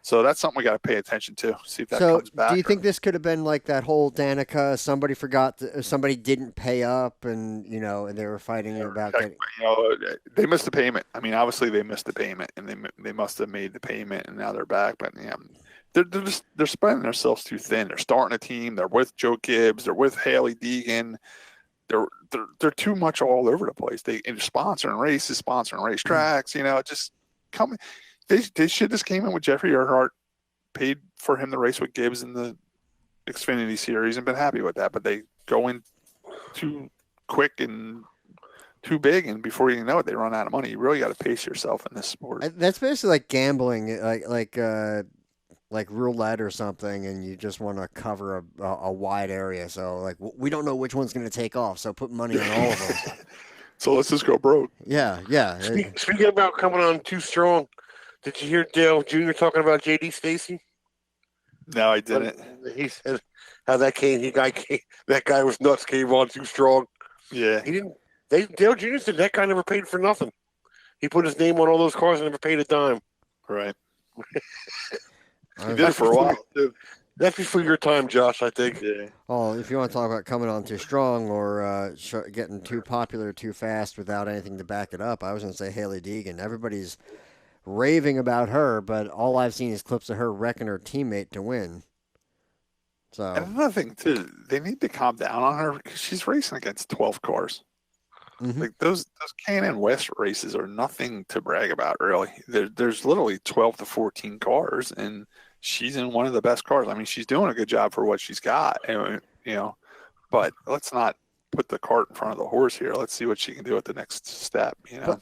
So that's something we got to pay attention to. See if that comes back. Do you think this could have been like that whole Danica? Somebody didn't pay up, and and they were fighting about getting. They missed the payment. I mean, obviously they missed the payment, and they must have made the payment, and now they're back. But yeah, they're spreading themselves too thin. They're starting a team. They're with Joe Gibbs. They're with Haley Deegan. They're too much all over the place. They're sponsoring races, sponsoring racetracks. Just come. They should just came in with Jeffrey Earnhardt, paid for him to race with Gibbs in the Xfinity Series, and been happy with that. But they go in too quick and too big, and before you know it, they run out of money. You really got to pace yourself in this sport. That's basically like gambling, like roulette or something, and you just want to cover a wide area. So, like, we don't know which one's going to take off, so put money on all of them. So let's just go broke. Yeah. Speaking about coming on too strong, did you hear Dale Jr. talking about J.D. Stacy? No, I didn't. He said how that guy was nuts, came on too strong. Yeah. He didn't. Dale Jr. said that guy never paid for nothing. He put his name on all those cars and never paid a dime. Right. He did it for a while, too. That's before your time, Josh, I think. Yeah. Oh, if you want to talk about coming on too strong or getting too popular too fast without anything to back it up, I was going to say Haley Deegan. Everybody's raving about her, but all I've seen is clips of her wrecking her teammate to win. So and another thing, too, they need to calm down on her because she's racing against 12 cars. Mm-hmm. Like those K&N West races are nothing to brag about, really. There's literally 12 to 14 cars, and she's in one of the best cars. I mean, she's doing a good job for what she's got, but let's not put the cart in front of the horse here. Let's see what she can do at the next step,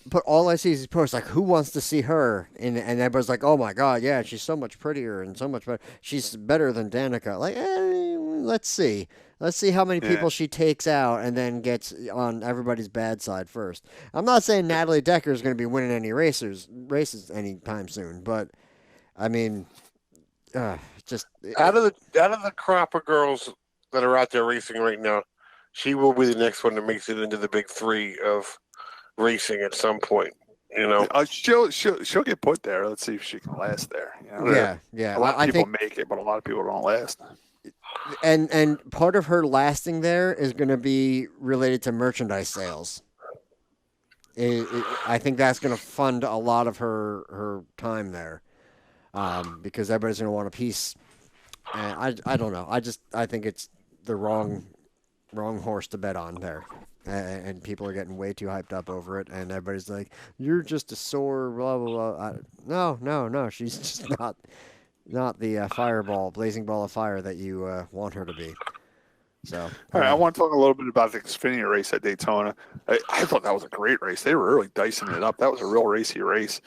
But all I see is these posts like, who wants to see her? And everybody's like, oh my God, yeah, she's so much prettier and so much better. She's better than Danica. Like, let's see. Let's see how many people she takes out and then gets on everybody's bad side first. I'm not saying Natalie Decker is going to be winning any races anytime soon, but I mean, just out of the crop of girls that are out there racing right now, she will be the next one that makes it into the big three of racing at some point. She'll get put there. Let's see if she can last there. Yeah. A lot of people make it, but a lot of people don't last. And part of her lasting there is going to be related to merchandise sales. I think that's going to fund a lot of her time there, because everybody's going to want a piece. And I don't know. I think it's the wrong horse to bet on there, and people are getting way too hyped up over it, and everybody's like, "You're just a sore blah blah blah." No. She's just not the blazing ball of fire that you want her to be. So, all right, I want to talk a little bit about the Xfinity race at Daytona. I thought that was a great race. They were really dicing it up. That was a real racy race.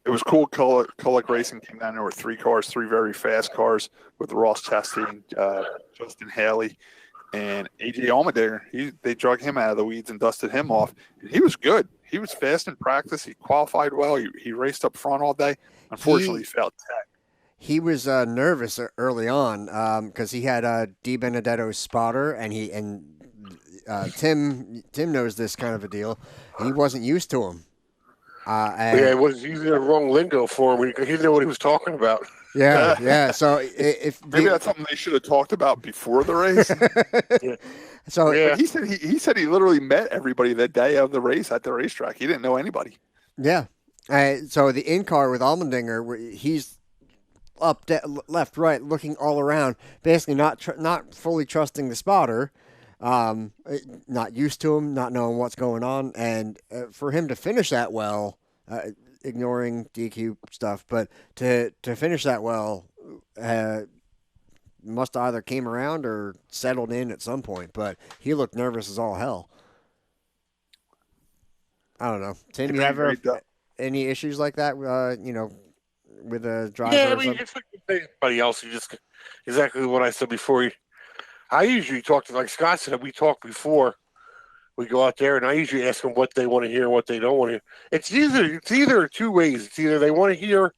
It was cool. Kulik Racing came down there with three very fast cars with Ross Chastain, Justin Haley, and AJ Allmendinger. They drug him out of the weeds and dusted him off. And he was good. He was fast in practice. He qualified well. He raced up front all day. Unfortunately, he failed tech. He was nervous early on because he had Di Benedetto's spotter, and Tim knows this kind of a deal. He wasn't used to him. It was using the wrong lingo for him. He didn't know what he was talking about. Yeah. So maybe that's something they should have talked about before the race. So he said he literally met everybody that day of the race at the racetrack. He didn't know anybody. Yeah. So the in car with Allmendinger, he's up, left, right, looking all around, basically not fully trusting the spotter, not used to him, not knowing what's going on, and for him to finish that well, ignoring DQ stuff, but to finish that well, must have either came around or settled in at some point. But he looked nervous as all hell. I don't know, Tim. You ever any issues like that? With a driver? Yeah, I mean, it's like anybody else. You just exactly what I said before. I usually talk to, like Scott said, we talk before we go out there, and I usually ask them what they want to hear and what they don't want to hear. It's either two ways. It's either they want to hear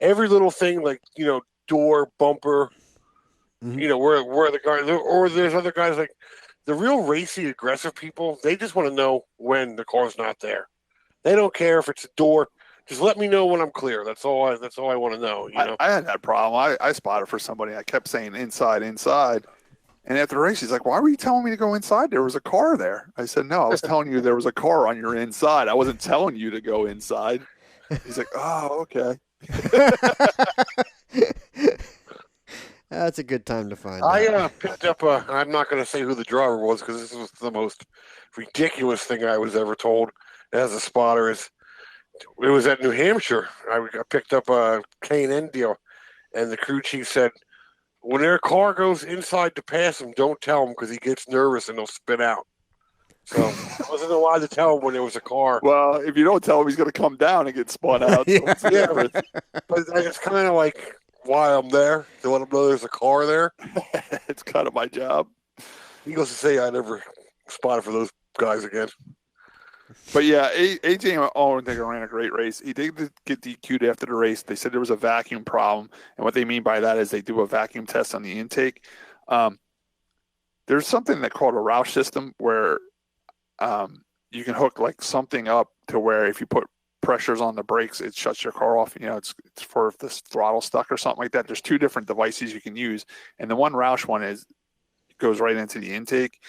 every little thing, like, door, bumper, where the guy, or there's other guys like the real racy, aggressive people. They just want to know when the car's not there. They don't care if it's a door. Just let me know when I'm clear. That's all I want to know. I had that problem. I spotted for somebody. I kept saying inside. And after the race, he's like, why were you telling me to go inside? There was a car there. I said, no, I was telling you there was a car on your inside. I wasn't telling you to go inside. He's like, oh, okay. That's a good time to find out. I picked up I'm not going to say who the driver was because this was the most ridiculous thing I was ever told as a spotter. It was at New Hampshire. I picked up a K&N deal, and the crew chief said, when their car goes inside to pass him, don't tell him because he gets nervous and he'll spin out. So I wasn't allowed to tell him when there was a car. Well, if you don't tell him, he's going to come down and get spun out. So but it's kind of like why I'm there to let him know there's a car there. It's kind of my job. He goes to say I never spotted for those guys again. But yeah, AJ Allmendinger ran a great race. He did get DQ'd after the race. They said there was a vacuum problem, and what they mean by that is they do a vacuum test on the intake. There's something that called a Roush system where you can hook like something up to where if you put pressures on the brakes, it shuts your car off. It's for if the throttle stuck or something like that. There's two different devices you can use, and the one Roush one goes right into the intake,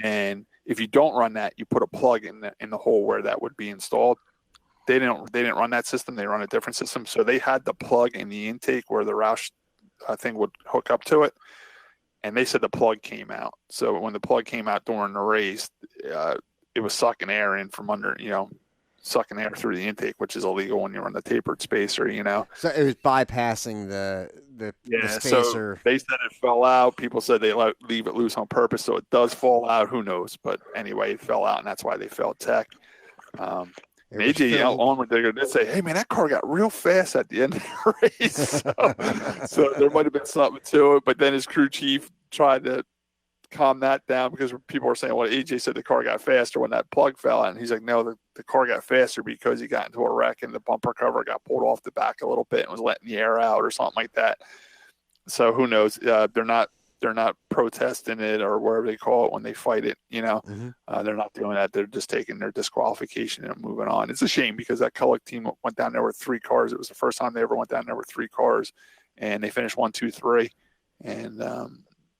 and if you don't run that, you put a plug in the hole where that would be installed. They didn't run that system. They run a different system. So they had the plug in the intake where the Roush thing would hook up to it. And they said the plug came out. So when the plug came out during the race, it was sucking air in from under, sucking air through the intake, which is illegal when you're in the tapered spacer, So it was bypassing the spacer. So they said it fell out. People said they leave it loose on purpose, so it does fall out. Who knows? But anyway, it fell out, and that's why they failed tech. AJ Allmendinger did say, "Hey man, that car got real fast at the end of the race." So there might have been something to it. But then his crew chief tried to calm that down because people were saying, "Well, AJ said the car got faster when that plug fell out," and he's like, "No, the car got faster because he got into a wreck and the bumper cover got pulled off the back a little bit and was letting the air out or something like that." So who knows? They're not protesting it or whatever they call it when they fight it. They're not doing that. They're just taking their disqualification and moving on. It's a shame because that Cullick team went down there with 3 cars. It was the first time they ever went down there with 3 cars, and they finished 1, 2, 3. And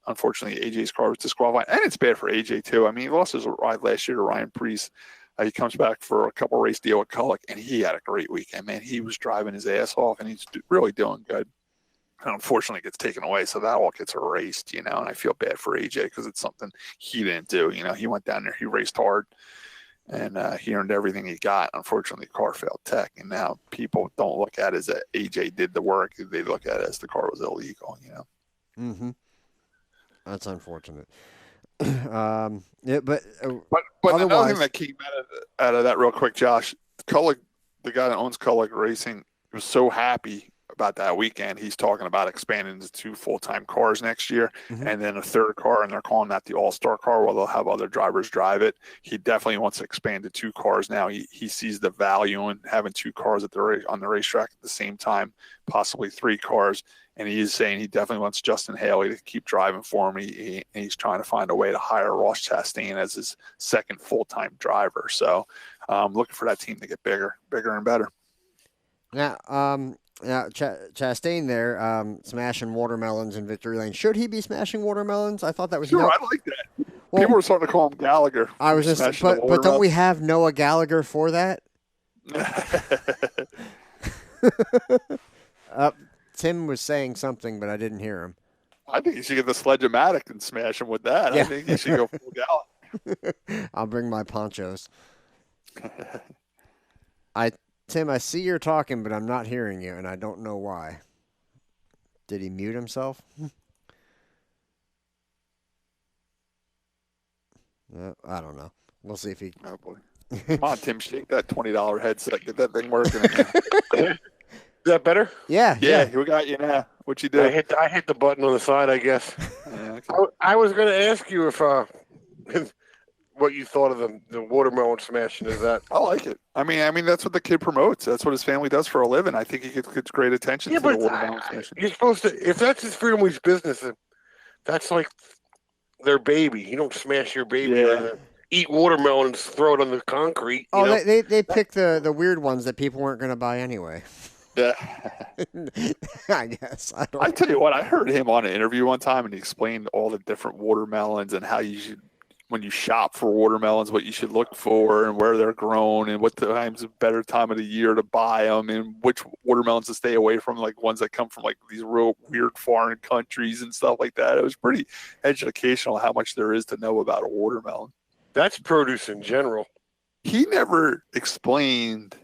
unfortunately, AJ's car was disqualified, and it's bad for AJ too. I mean, he lost his ride last year to Ryan Preece. He comes back for a couple race deal with Cullick, and he had a great weekend. Man, he was driving his ass off, and he's really doing good. And unfortunately, it gets taken away, so that all gets erased, And I feel bad for AJ because it's something he didn't do. He went down there, he raced hard, and he earned everything he got. Unfortunately, the car failed tech, and now people don't look at it as that AJ did the work. They look at it as the car was illegal. Mm-hmm. That's unfortunate. Yeah, but another thing that came out of that real quick, Josh, Cullick, the guy that owns Cullick Racing, was so happy about that weekend. He's talking about expanding to 2 full-time cars next year, and then a 3rd car, and they're calling that the all-star car where they'll have other drivers drive it. He definitely wants to expand to 2 cars now. He sees the value in having 2 cars on the racetrack at the same time, possibly 3 cars. And he is saying he definitely wants Justin Haley to keep driving for him. He's trying to find a way to hire Ross Chastain as his 2nd full-time driver. So looking for that team to get bigger and better. Now, Chastain there, smashing watermelons in Victory Lane. Should he be smashing watermelons? I thought that was sure. I like that. People were starting to call him Gallagher. I was just, but don't we have Noah Gallagher for that? Tim was saying something, but I didn't hear him. I think you should get the Sledge-O-Matic and smash him with that. Yeah. I think you should go full Gallagher. I'll bring my ponchos. Tim, I see you're talking, but I'm not hearing you, and I don't know why. Did he mute himself? I don't know. We'll see if he... Oh, boy. Come on, Tim, shake that $20 headset. Get that thing working. Is that better? Yeah. We got you now. What you do? I hit the button on the side, I guess. Yeah, okay. I was going to ask you if what you thought of the watermelon smashing. Is that? I like it. I mean that's what the kid promotes. That's what his family does for a living. I think he gets great attention to the watermelon smashing. You're supposed to, if that's his family's business, that's like their baby. You don't smash your baby. Yeah. Eat watermelon and throw it on the concrete. Oh, they pick the weird ones that people weren't going to buy anyway. Yeah. I guess. I tell you what, I heard him on an interview one time, and he explained all the different watermelons and how you should, when you shop for watermelons, what you should look for and where they're grown and what time's a better time of the year to buy them and which watermelons to stay away from, like ones that come from like these real weird foreign countries and stuff like that. It was pretty educational how much there is to know about a watermelon. That's produce in general. He never explained,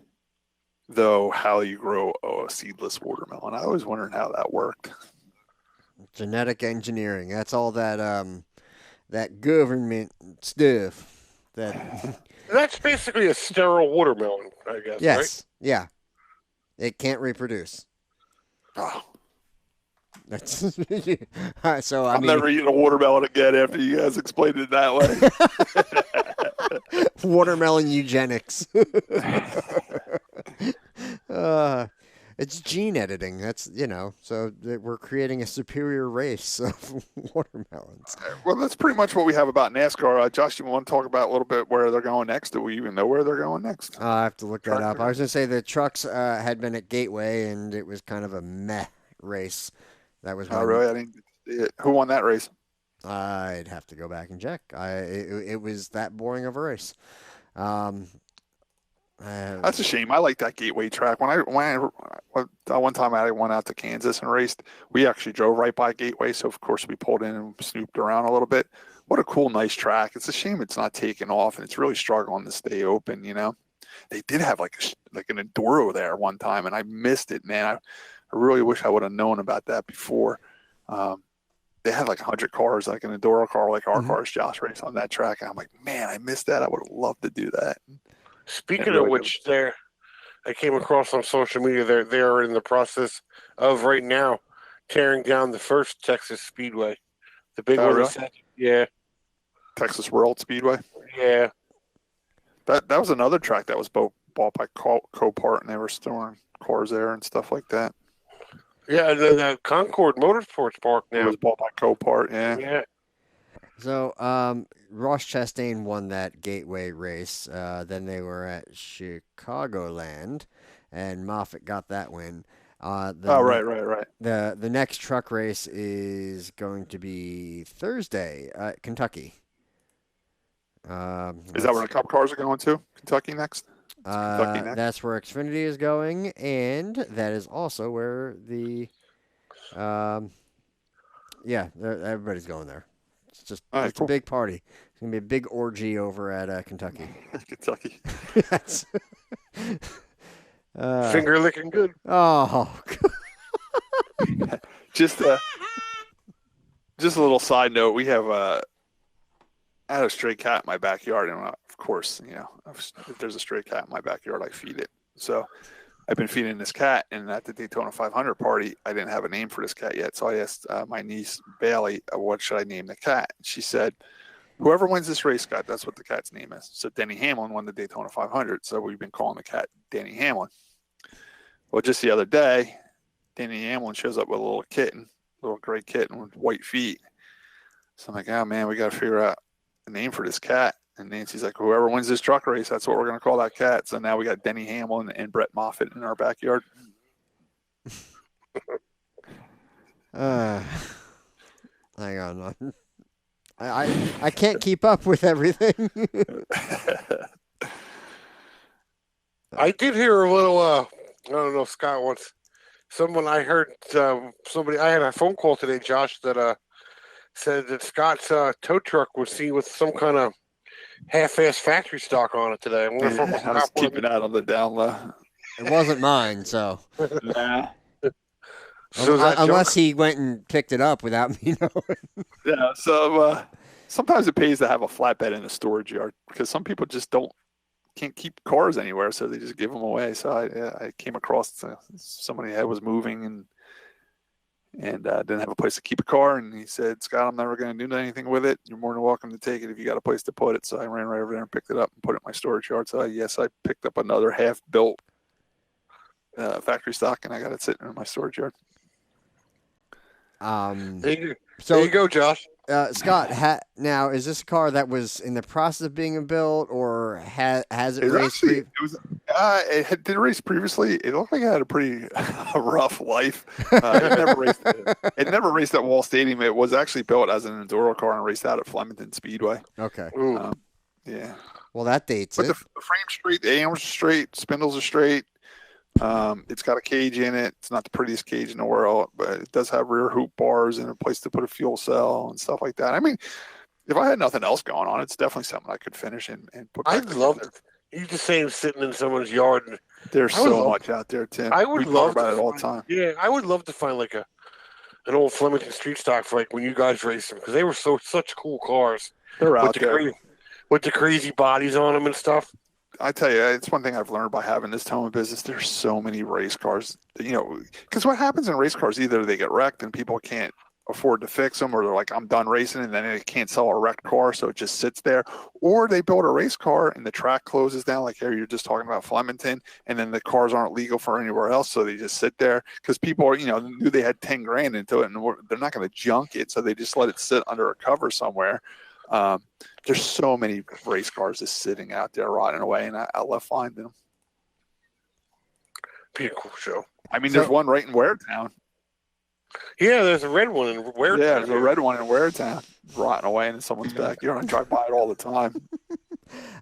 though, how you grow a seedless watermelon. I was wondering how that worked. Genetic engineering. That's all that government stuff. That's basically a sterile watermelon, I guess. Yes. Right? Yeah. It can't reproduce. Oh. That's so. I'm never eating a watermelon again after you guys explained it that way. Watermelon eugenics. It's gene editing. That's, so we're creating a superior race of watermelons. Well, that's pretty much what we have about NASCAR. Josh, you want to talk about a little bit where they're going next? Do we even know where they're going next? I have to look that up. I was going to say the trucks had been at Gateway, and it was kind of a meh race. That was really? I didn't see it. Who won that race? I'd have to go back and check. It was that boring of a race. That's a shame. I like that Gateway track. One time I went out to Kansas and raced. We actually drove right by Gateway, so of course we pulled in and snooped around a little bit. What a cool, nice track. It's a shame it's not taking off, and it's really struggling to stay open. they did have like an Enduro there one time, and I missed it, man. I really wish I would have known about that before. They had like 100 cars, like an Enduro car, like our cars, Josh raced on that track. And I'm like, man, I missed that. I would have loved to do that. Speaking of which, I came across on social media. They're in the process of right now tearing down the first Texas Speedway, the big one. Really? Yeah, Texas World Speedway. Yeah, that was another track that was bought by Copart, and they were storing cars there and stuff like that. Yeah, and then the Concord Motorsports Park now. It was bought by Copart, yeah. Yeah. So, Ross Chastain won that Gateway race. Then they were at Chicagoland, and Moffitt got that win. Right. The next truck race is going to be Thursday at Kentucky. Is that where the Cup cars are going to? Kentucky next? That's where Xfinity is going, and that is also where the everybody's going there. It's just a big party. It's gonna be a big orgy over at Kentucky. Kentucky. That's finger licking good. Oh, just a little side note. We have I had a stray cat in my backyard, and of course, if there's a stray cat in my backyard, I feed it. So I've been feeding this cat, and at the Daytona 500 party, I didn't have a name for this cat yet. So I asked my niece, Bailey, what should I name the cat? She said, whoever wins this race, Scott, that's what the cat's name is. So Denny Hamlin won the Daytona 500, so we've been calling the cat Denny Hamlin. Well, just the other day, Denny Hamlin shows up with a little gray kitten with white feet. So I'm like, oh, man, we got to figure out a name for this cat. And Nancy's like, whoever wins this truck race, that's what we're going to call that cat. So now we got Denny Hamlin and Brett Moffitt in our backyard. Hang on. I can't keep up with everything. I did hear a little, I don't know if Scott wants, I heard somebody, I had a phone call today, Josh, that said that Scott's tow truck was seen with some kind of half-ass factory stock on it today. I was keeping that on the down low. It wasn't mine, so. Nah. Unless he went and picked it up without me knowing. Yeah, so sometimes it pays to have a flatbed in a storage yard because some people just can't keep cars anywhere, so they just give them away. So I came across somebody that was moving and didn't have a place to keep a car, and he said, Scott, I'm never going to do anything with it. You're more than welcome to take it if you got a place to put it. So I ran right over there and picked it up and put it in my storage yard. So I picked up another half-built factory stock, and I got it sitting in my storage yard. There you go, Josh. Scott, now is this a car that was in the process of being built, or has it raced? It did race previously. It looked like it had a pretty rough life. It never raced at Wall Stadium. It was actually built as an Enduro car and raced out at Flemington Speedway. Okay. Yeah. Well, that dates but it. The frame's straight, the arms are straight, spindles are straight. It's got a cage in it. It's not the prettiest cage in the world, but it does have rear hoop bars and a place to put a fuel cell and stuff like that. I mean, if I had nothing else going on, it's definitely something I could finish and put back together. I'd love it. You just saying sitting in someone's yard. There's so much out there, Tim. I would love about it all the time. Yeah, I would love to find like an old Flemington street stock for like when you guys raced them because they were such cool cars. They're out there with the crazy bodies on them and stuff. I tell you, it's one thing I've learned by having this towing business. There's so many race cars, because what happens in race cars, either they get wrecked and people can't afford to fix them, or they're like, I'm done racing, and then they can't sell a wrecked car, so it just sits there. Or they build a race car and the track closes down, like here you're just talking about Flemington, and then the cars aren't legal for anywhere else, so they just sit there because people are, knew they had 10 grand into it, and they're not going to junk it, so they just let it sit under a cover somewhere. There's so many race cars just sitting out there rotting away, and I love finding them. Be a cool show. I mean, there's one right in Waretown. Yeah, there's a red one in Waretown. Yeah, there's a red one in Waretown rotting away in someone's backyard. I drive by it all the time.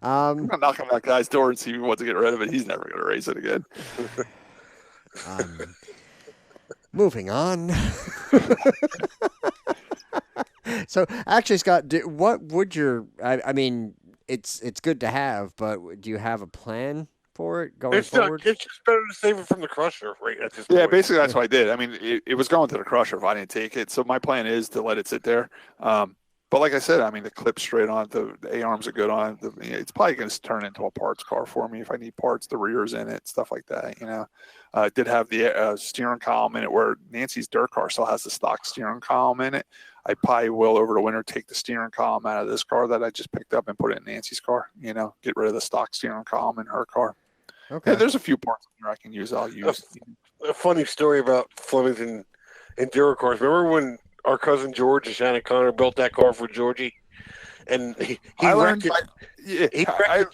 I'm not knocking on that guy's door and see if he wants to get rid of it. He's never going to race it again. Moving on. So, actually, Scott, what would your? I mean, it's good to have, but do you have a plan for it going forward? It's just better to save it from the crusher right at this Yeah, point. basically that's what I did. I mean, it was going to the crusher if I didn't take it. So my plan is to let it sit there. But like I said, I mean, the clip's straight on it. The A-arms are good on it. It's probably going to turn into a parts car for me if I need parts. The rear's in it, stuff like that, It did have the steering column in it where Nancy's dirt car still has the stock steering column in it. I probably will over the winter take the steering column out of this car that I just picked up and put it in Nancy's car, get rid of the stock steering column in her car. Okay. Yeah, there's a few parts in there I can use. I'll use. A funny story about Flemington Enduro cars. Remember when our cousin George and Shannon Connor built that car for Georgie? And he wrecked it.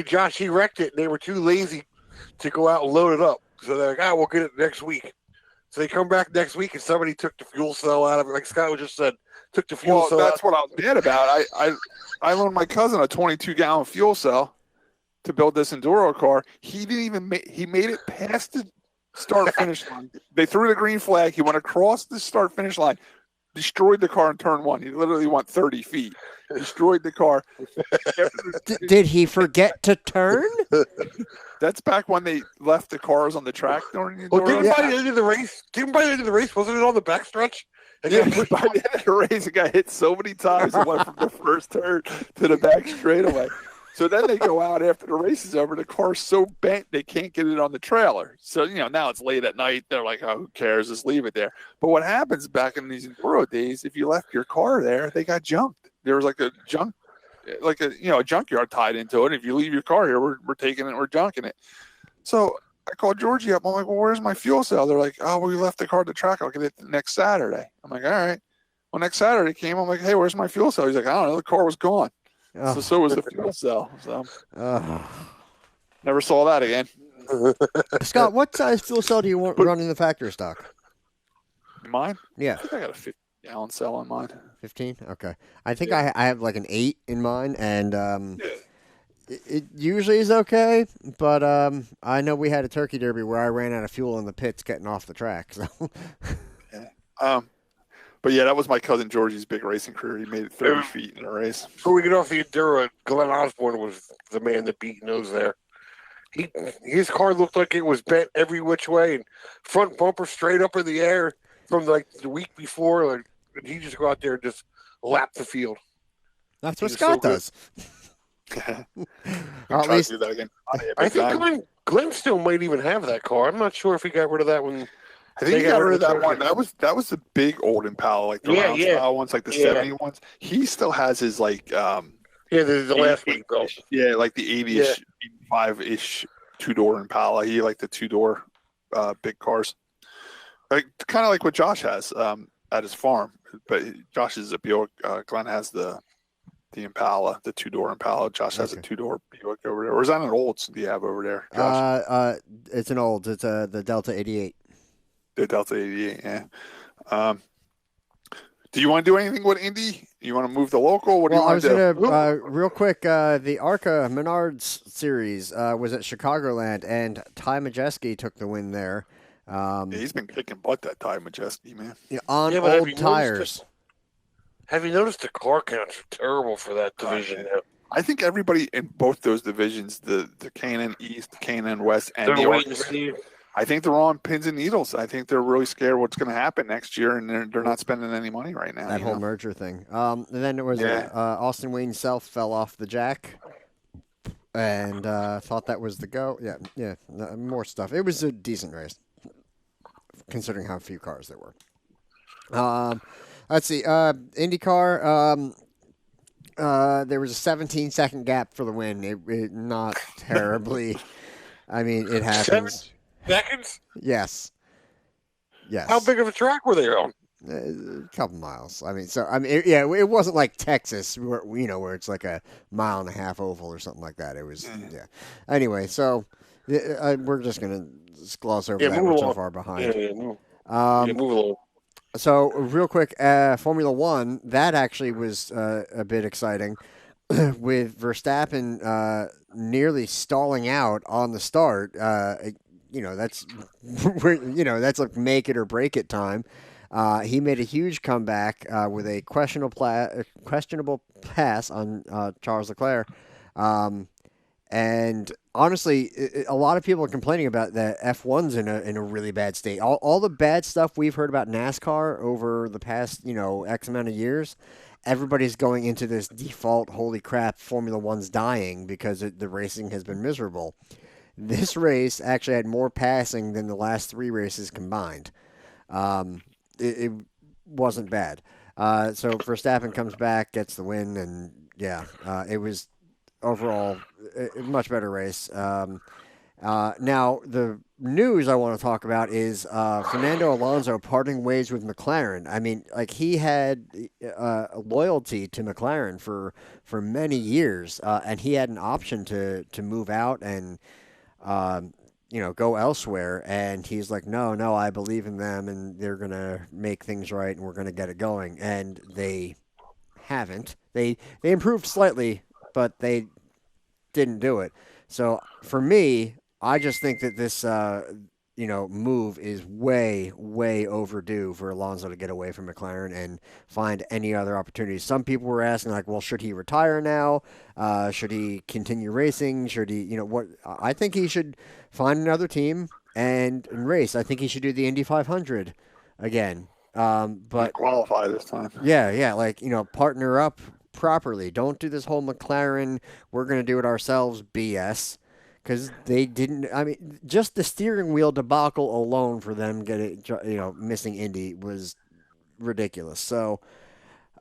Josh, he wrecked it, and they were too lazy to go out and load it up. So they're like, we'll get it next week. So they come back next week, and somebody took the fuel cell out of it. Like Scott just said, took the fuel cell that's out. what I was mad about. I loaned my cousin a 22-gallon fuel cell to build this Enduro car. He didn't even he made it past the start-finish line. They threw the green flag. He went across the start-finish line, destroyed the car in turn one. He literally went 30 feet. Destroyed the car. Did he forget to turn? That's back when they left the cars on the track during the Didn't by the end of the race? Wasn't it on the backstretch? Yeah, by the end of the race, the guy hit so many times it went from the first turn to the back straightaway. So then they go out after the race is over. The car's so bent they can't get it on the trailer. So, now it's late at night. They're like, oh, who cares? Just leave it there. But what happens back in these Enduro days, if you left your car there, they got junked. There was like a junkyard tied into it. If you leave your car here, we're taking it, we're junking it. So I called Georgie up. I'm like, well, where's my fuel cell? They're like, oh, we left the car at the track. I'll get it next Saturday. I'm like, all right. Well, next Saturday came. I'm like, hey, where's my fuel cell? He's like, I don't know. The car was gone. So was the fuel cell. So never saw that again. Scott, what size fuel cell do you want run in the factory stock? Mine? Yeah. I think I got a 50-gallon cell on mine. 15? Okay. I think I have like an 8 in mine, and it usually is okay, but I know we had a turkey derby where I ran out of fuel in the pits getting off the track. So. But yeah, that was my cousin Georgie's big racing career. He made it 30 feet in a race. Before we get off the Enduro, Glenn Osborne was the man that beat nose there. His car looked like it was bent every which way, and front bumper straight up in the air from like the week before. And he just go out there and just lap the field. That's what Scott does. At least do that again. I think Glenn still might even have that car. I'm not sure if he got rid of that one. I think he got rid of that one. That was the big old Impala, like the round style ones, like the 70 ones. He still has his like the last week though. Yeah, like the 80-ish, 85-ish two-door Impala. He liked the two-door big cars. Like kind of like what Josh has at his farm. But Josh is a Buick. Glenn has the Impala, the two-door Impala. Josh has a two-door Buick over there. Or is that an Olds do you have over there, Josh? It's an Olds. It's the Delta 88. The Delta 88, yeah. Do you want to do anything with Indy? You want to move the local? What do you want to do? I was going to, real quick, the ARCA Menards Series was at Chicagoland, and Ty Majeski took the win there. He's been kicking butt, that Ty Majeski, man. Yeah, on old tires. Have you noticed the car counts are terrible for that division now? I think everybody in both those divisions, the K&N East, the K&N West, and they're the waiting to see. I think they're on pins and needles. I think they're really scared what's going to happen next year, and they're not spending any money right now. That whole merger thing. And then there was Austin Wayne Self fell off the jack, and thought that was the go. Yeah, more stuff. It was a decent race, considering how few cars there were. Let's see. IndyCar. There was a 17-second gap for the win. It not terribly. I mean, it happens. 7 seconds? Yes. How big of a track were they on? A couple miles. It wasn't like Texas, where it's like a 1.5 mile oval or something like that. It was, Anyway, so we're just gonna gloss over that. We're so far behind. Move along. So real quick, Formula One, that actually was a bit exciting, with Verstappen nearly stalling out on the start. That's that's like make it or break it time. He made a huge comeback with a questionable pass on Charles Leclerc, And honestly, a lot of people are complaining about that F1's in a really bad state. All the bad stuff we've heard about NASCAR over the past, X amount of years, everybody's going into this default, holy crap, Formula One's dying because the racing has been miserable. This race actually had more passing than the last 3 races combined. It wasn't bad. So Verstappen comes back, gets the win, and it was overall a much better race. Now, the news I want to talk about is Fernando Alonso parting ways with McLaren. I mean, like he had loyalty to McLaren for many years, and he had an option to move out and go elsewhere. And he's like, no, I believe in them, and they're gonna make things right, and we're gonna get it going. And they haven't. They improved slightly, but they didn't do it. So for me, I just think that this move is way, way overdue for Alonso to get away from McLaren and find any other opportunities. Some people were asking, like, well, should he retire now? Should he continue racing? Should he, what? I think he should find another team and race. I think he should do the Indy 500 again. But qualify this time. Yeah, partner up properly. Don't do this whole McLaren, we're going to do it ourselves BS. Because they didn't. I mean, just the steering wheel debacle alone for them missing Indy was ridiculous. So,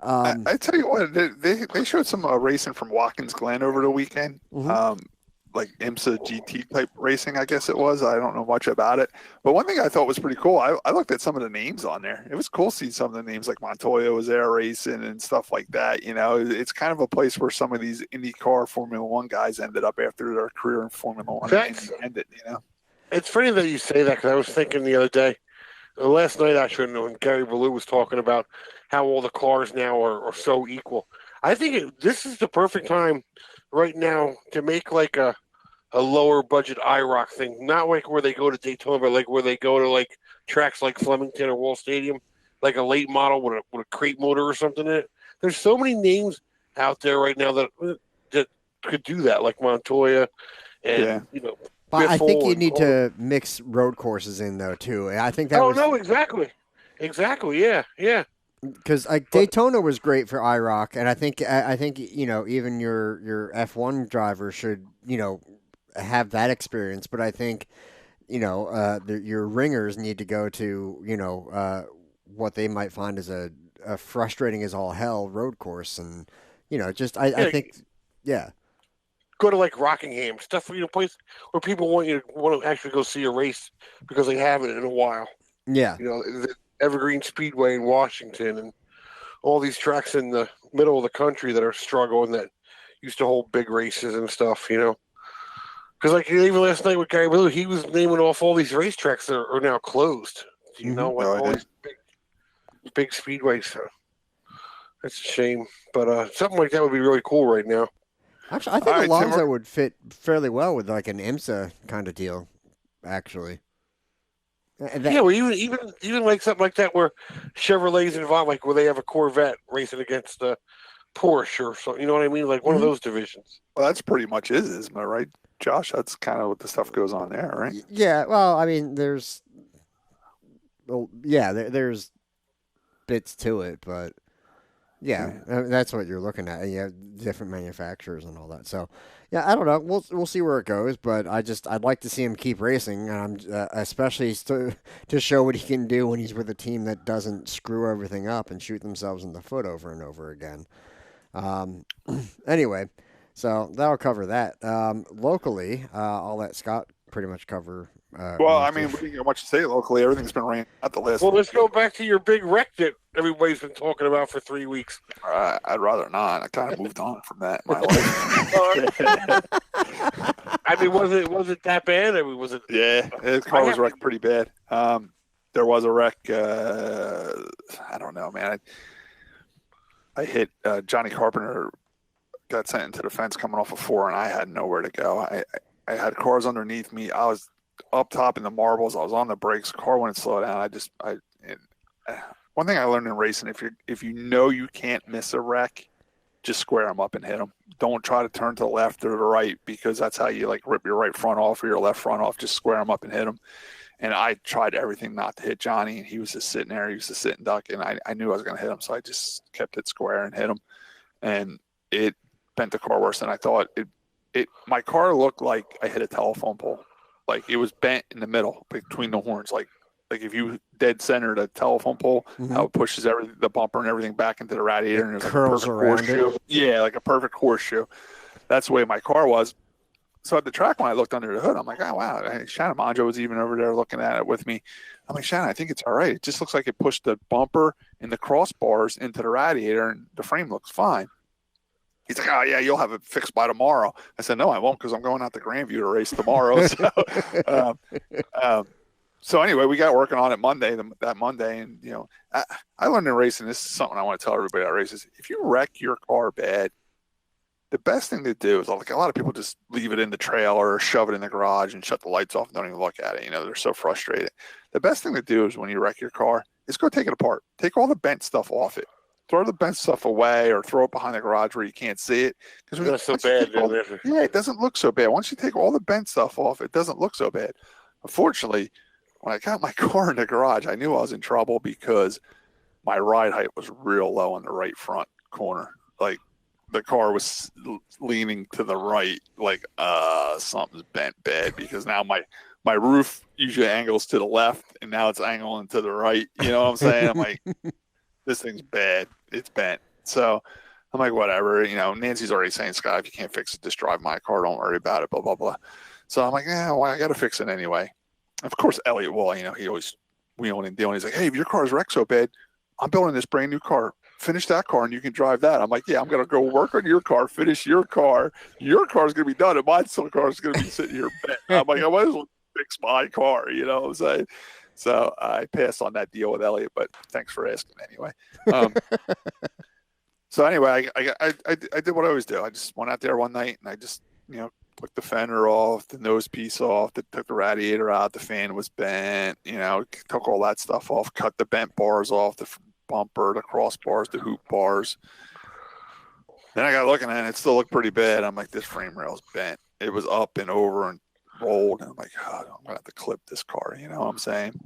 I tell you what, they showed some racing from Watkins Glen over the weekend. Mm-hmm. Like IMSA GT type racing, I guess it was. I don't know much about it, but one thing I thought was pretty cool. I looked at some of the names on there. It was cool seeing some of the names, like Montoya was there racing and stuff like that. It's kind of a place where some of these IndyCar Formula One guys ended up after their career in Formula One ended. It's funny that you say that because I was thinking the other day, last night actually, when Gary Ballou was talking about how all the cars now are so equal. I think this is the perfect time right now to make like a lower budget IROC thing, not like where they go to Daytona, but like where they go to like tracks like Flemington or Wall Stadium, like a late model with a crate motor or something in it. There's so many names out there right now that could do that, like Montoya and But I think you need to mix road courses in though too. I think that. No, exactly, yeah. Because Daytona was great for IROC, and I think even your F1 driver should have that experience. But I think your ringers need to go to what they might find as a frustrating as all hell road course, and I think go to like Rockingham, stuff place where people want to actually go see a race because they haven't in a while. Yeah, the Evergreen Speedway in Washington and all these tracks in the middle of the country that are struggling that used to hold big races and stuff. Because like even last night with Gary Ballou, he was naming off all these racetracks that are now closed. All these big speedways. So that's a shame, but something like that would be really cool right now. Actually, I think Alonso would fit fairly well with like an IMSA kind of deal. Actually, well, even like something like that where Chevrolet's involved, like where they have a Corvette racing against the Porsche or something. You know what I mean? Like one of those divisions. Well, that's pretty much isn't it, right, Josh? That's kind of what the stuff goes on there, right? Yeah. Well, I mean, there's bits to it, but that's what you're looking at. You have different manufacturers and all that. So, I don't know. We'll see where it goes, but I'd like to see him keep racing, and especially to show what he can do when he's with a team that doesn't screw everything up and shoot themselves in the foot over and over again. Anyway, so that'll cover that. Locally, I'll let Scott pretty much cover. Well, I mean, we didn't get much to say locally. Everything's been ran out the list. Well, let's go back to your big wreck that everybody's been talking about for 3 weeks. I'd rather not. I kind of moved on from that in my life. I mean, was it that bad? I mean, was it? Yeah, his car was wrecked pretty bad. There was a wreck. I don't know, man. I hit Johnny Carpenter. Got sent into the fence coming off of 4, and I had nowhere to go. I had cars underneath me. I was up top in the marbles. I was on the brakes. Car wouldn't slow down. One thing I learned in racing, if you know you can't miss a wreck, just square them up and hit them. Don't try to turn to the left or the right, because that's how you like rip your right front off or your left front off. Just square them up and hit them. And I tried everything not to hit Johnny, and he was just sitting there. He was just sitting duck, and I knew I was going to hit him, so I just kept it square and hit him. And it bent the car worse than I thought. My car looked like I hit a telephone pole. Like, it was bent in the middle between the horns. Like if you dead centered a telephone pole, how it pushes the bumper and everything back into the radiator, and there's curls like a around perfect horseshoe. Yeah, like a perfect horseshoe. That's the way my car was. So at the track, when I looked under the hood, I'm like, oh, wow. Shannon Manjo was even over there looking at it with me. I'm like, Shannon, I think it's all right. It just looks like it pushed the bumper and the crossbars into the radiator, and the frame looks fine. He's like, oh, yeah, you'll have it fixed by tomorrow. I said, no, I won't, because I'm going out to Grandview to race tomorrow. So anyway, we got working on it that Monday. And, you know, I learned in racing, this is something I want to tell everybody that races. If you wreck your car bad, the best thing to do is, like, a lot of people just leave it in the trailer or shove it in the garage and shut the lights off and don't even look at it. You know, they're so frustrated. The best thing to do is, when you wreck your car, is go take it apart. Take all the bent stuff off it. Throw the bent stuff away, or throw it behind the garage where you can't see it. It's not so bad. Yeah, it doesn't look so bad. Once you take all the bent stuff off, it doesn't look so bad. Unfortunately, when I got my car in the garage, I knew I was in trouble, because my ride height was real low on the right front corner. Like, the car was leaning to the right, like, something's bent bad, because now my roof usually angles to the left, and now it's angling to the right. You know what I'm saying? I'm like, this thing's bad. It's bent. So I'm like, whatever. You know, Nancy's already saying, Scott, if you can't fix it, just drive my car. Don't worry about it, blah, blah, blah. So I'm like, yeah, well, I got to fix it anyway. Of course, Elliot will, you know, he always wheeling and dealing. He's like, hey, if your car's wrecked so bad, I'm building this brand new car. Finish that car and you can drive that. I'm like, yeah, I'm going to go work on your car, finish your car. Your car's going to be done, and my car is going to be sitting here bent. I'm like, I might as well fix my car, you know what I'm saying? So I passed on that deal with Elliot, but thanks for asking anyway. So anyway, I did what I always do. I just went out there one night, and I just, you know, took the fender off, the nose piece off, took the radiator out, the fan was bent, you know, took all that stuff off, cut the bent bars off, the bumper, the crossbars, the hoop bars. Then I got looking at it, it still looked pretty bad. I'm like, this frame rail's bent. It was up and over and rolled, and I'm like, oh, I'm going to have to clip this car, you know what I'm saying?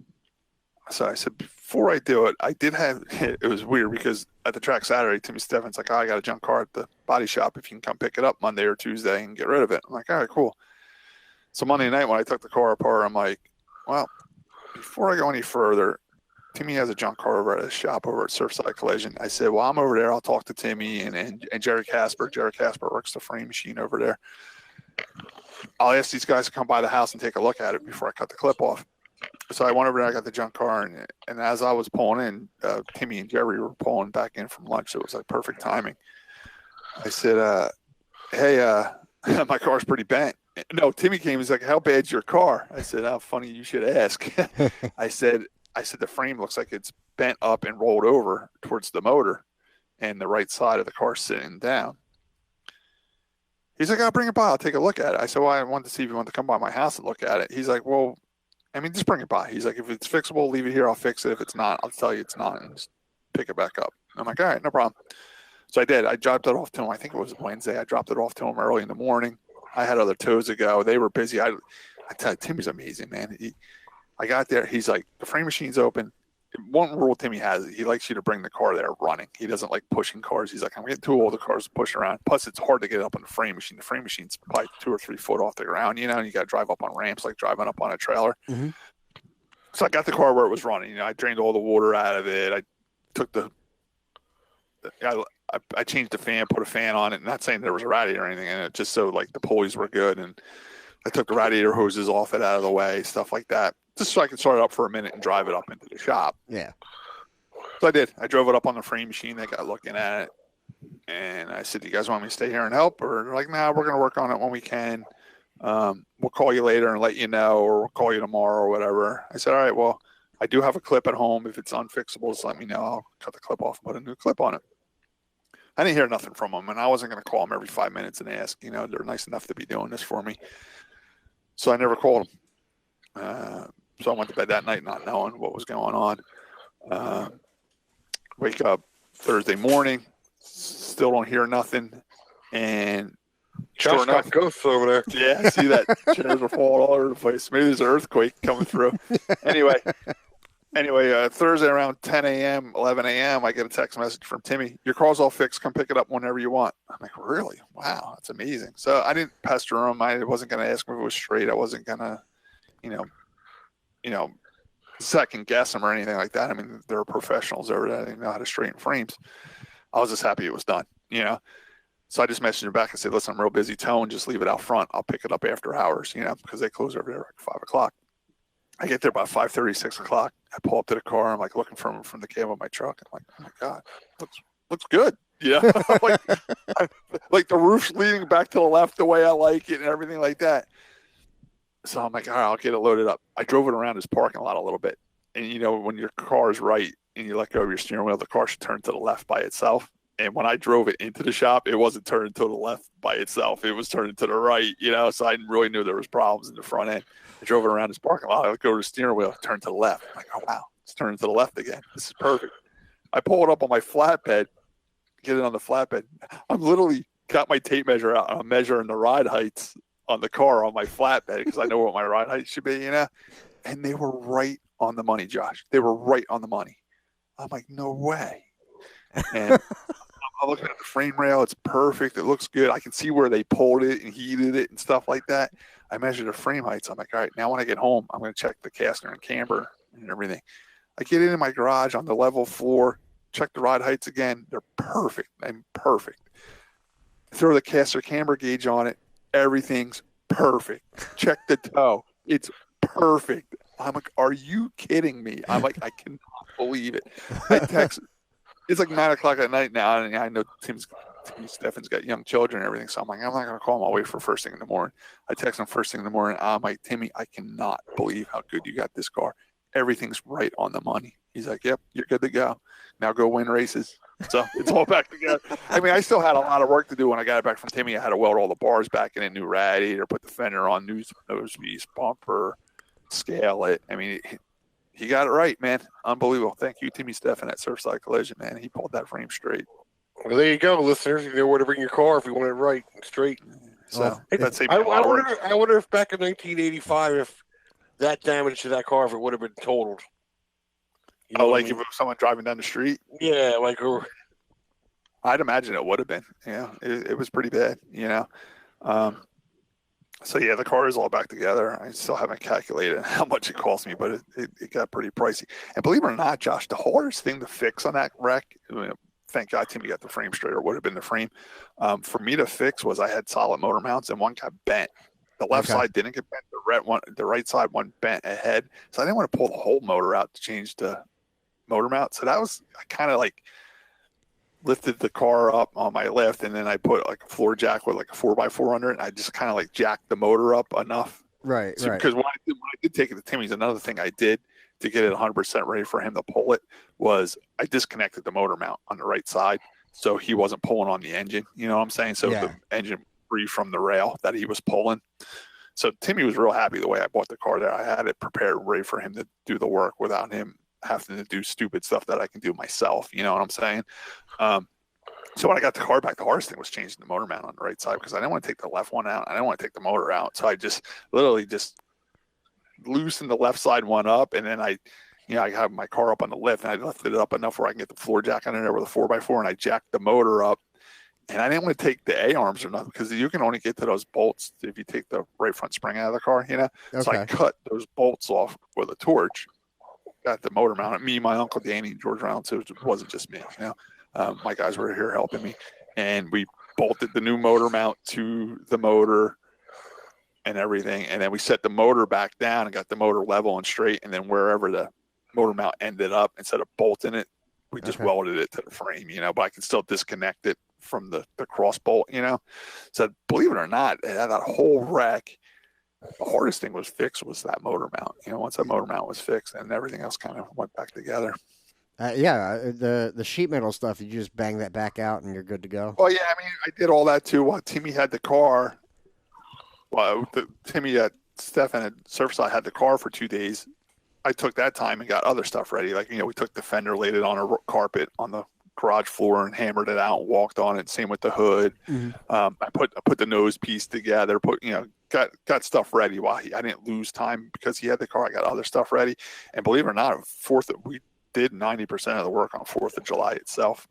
So I said, before I do it, I did have, it was weird, because at the track Saturday, Timmy Steffen's like, oh, I got a junk car at the body shop. If you can come pick it up Monday or Tuesday and get rid of it. I'm like, all right, cool. So Monday night, when I took the car apart, I'm like, well, before I go any further, Timmy has a junk car over at his shop over at Surfside Collision. I said, well, I'm over there. I'll talk to Timmy and Jerry Casper. Jerry Casper works the frame machine over there. I'll ask these guys to come by the house and take a look at it before I cut the clip off. So I went over there, I got the junk car, and as I was pulling in, Timmy and Jerry were pulling back in from lunch. So it was like perfect timing. I said, hey, my car's pretty bent. No, Timmy came. He's like, how bad's your car? I said, how funny you should ask. I said, the frame looks like it's bent up and rolled over towards the motor, and the right side of the car sitting down. He's like, I'll bring it by. I'll take a look at it. I said, well, I wanted to see if you wanted to come by my house and look at it. He's like, well, I mean, just bring it by. He's like, if it's fixable, leave it here. I'll fix it. If it's not, I'll tell you it's not, and just pick it back up. I'm like, all right, no problem. So I did. I dropped it off to him. I think it was Wednesday. I dropped it off to him early in the morning. I had other tows to go. They were busy. I tell you, Timmy's amazing, man. I got there. He's like, the frame machine's open. One rule Timmy has, he likes you to bring the car there running. He doesn't like pushing cars. He's like, I'm getting too old. The cars to push around. Plus, it's hard to get up on the frame machine. The frame machine's probably 2 or 3 foot off the ground, you know, and you got to drive up on ramps like driving up on a trailer. Mm-hmm. So I got the car where it was running. You know, I drained all the water out of it. I took I changed the fan, put a fan on it. Not saying there was a radiator or anything in it, just so like the pulleys were good. And I took the radiator hoses off it, out of the way, stuff like that, just so I could start it up for a minute and drive it up into the shop. Yeah. So I did. I drove it up on the frame machine. They got looking at it, and I said, "Do you guys want me to stay here and help?" Or they're like, "Nah, we're going to work on it when we can. We'll call you later and let you know, or we'll call you tomorrow or whatever." I said, "All right, well, I do have a clip at home. If it's unfixable, just let me know. I'll cut the clip off and put a new clip on it." I didn't hear nothing from them, and I wasn't going to call them every 5 minutes and ask. You know, they're nice enough to be doing this for me. So I never called them. So I went to bed that night not knowing what was going on. Wake up Thursday morning, Still don't hear nothing. And Josh sure enough, got ghosts over there. yeah, I see that. Chairs are falling all over the place. Maybe there's an earthquake coming through. Anyway, Thursday around 10 a.m., 11 a.m., I get a text message from Timmy. Your car's all fixed. Come pick it up whenever you want. I'm like, really? Wow, that's amazing. So I didn't pester him. I wasn't going to ask him if it was straight. I wasn't going to, second guess him or anything like that. I mean, they're professionals over there. They know how to straighten frames. I was just happy it was done, So I just messaged him back and said, listen, I'm real busy towing. Just leave it out front. I'll pick it up after hours, because they close over there at 5 o'clock. I get there about 5:30, 6 o'clock. I pull up to the car. I'm like looking from the cab of my truck. I'm like, oh my God, looks good. like the roof's leaning back to the left the way I like it and everything like that. So I'm like, all right, I'll get it loaded up. I drove it around his parking lot a little bit. And when your car is right and you let go of your steering wheel, the car should turn to the left by itself. And when I drove it into the shop, it wasn't turning to the left by itself. It was turning to the right, so I really knew there was problems in the front end. I drove it around his parking lot. I go to the steering wheel, turn to the left. I'm like, oh, wow, it's turning to the left again. This is perfect. I pull it up on my flatbed, get it on the flatbed. I'm literally got my tape measure out. I'm measuring the ride heights on the car on my flatbed because I know what my ride height should be, And they were right on the money, Josh. They were right on the money. I'm like, no way. And I'm looking at the frame rail. It's perfect. It looks good. I can see where they pulled it and heated it and stuff like that. I measured the frame heights. I'm like, all right, now when I get home, I'm going to check the caster and camber and everything. I get into my garage on the level floor, check the rod heights again. They're perfect. I'm perfect. Throw the caster camber gauge on it. Everything's perfect. Check the toe. It's perfect. I'm like, are you kidding me? I'm like, I cannot believe it. I text. It's like 9 o'clock at night now, and I know Stephen's got young children and everything, so I'm like, I'm not going to call him. I'll wait for first thing in the morning. I text him first thing in the morning. I'm like, Timmy, I cannot believe how good you got this car. Everything's right on the money. He's like, yep, you're good to go. Now go win races. So it's all back together. I mean, I still had a lot of work to do when I got it back from Timmy. I had to weld all the bars back in a new radiator, put the fender on, new nose piece, bumper, scale it. I mean, he got it right, man. Unbelievable. Thank you, Timmy Stephen at Surfside Collision, man. He pulled that frame straight. Well, there you go, listeners. You know where to bring your car if you want it right and straight. So that's I wonder if back in 1985, if that damage to that car, if it would have been totaled. If it was someone driving down the street? Yeah, I'd imagine it would have been. Yeah, it was pretty bad, So, yeah, the car is all back together. I still haven't calculated how much it cost me, but it got pretty pricey. And believe it or not, Josh, the hardest thing to fix on that wreck, thank God Timmy got the frame straight, or would have been the frame, for me to fix was I had solid motor mounts, and one got bent. The left side didn't get bent. The right side one bent ahead. So I didn't want to pull the whole motor out to change the motor mount. So I kind of lifted the car up on my lift, and then I put a floor jack with a 4x4 under it. And I just kind of jacked the motor up enough. Right. Because when I did take it to Timmy's, another thing I did to get it 100% ready for him to pull it was I disconnected the motor mount on the right side, so he wasn't pulling on the engine. You know what I'm saying? So the engine free from the rail that he was pulling. So Timmy was real happy the way I bought the car there. I had it prepared, ready for him to do the work without him having to do stupid stuff that I can do myself. You know what I'm saying? So when I got the car back, the hardest thing was changing the motor mount on the right side because I didn't want to take the left one out. I didn't want to take the motor out. So I just literally just loosened the left side one up, and then I have my car up on the lift, and I lifted it up enough where I can get the floor jack on there with a 4x4, and I jacked the motor up. And I didn't want to take the A-arms or nothing because you can only get to those bolts if you take the right front spring out of the car, Okay. So I cut those bolts off with a torch, got the motor mount. Me, my uncle Danny, and George Reynolds, it wasn't just me, my guys were here helping me. And we bolted the new motor mount to the motor and everything. And then we set the motor back down and got the motor level and straight. And then wherever the motor mount ended up, instead of bolting it, we just welded it to the frame, but I can still disconnect it from the cross bolt, So believe it or not, that whole wreck, the hardest thing was that motor mount. Once that motor mount was fixed, and everything else kind of went back together. The sheet metal stuff, you just bang that back out and you're good to go. Well, yeah, I mean, I did all that too while Timmy had the car. Well, Timmy at Stephen at Surfside had the car for 2 days. I took that time and got other stuff ready. We took the fender, laid it on a carpet on the garage floor and hammered it out and walked on it. Same with the hood. I put the nose piece together, got stuff ready while I didn't lose time because he had the car. I got other stuff ready. And believe it or not, we did 90% of the work on 4th of July itself.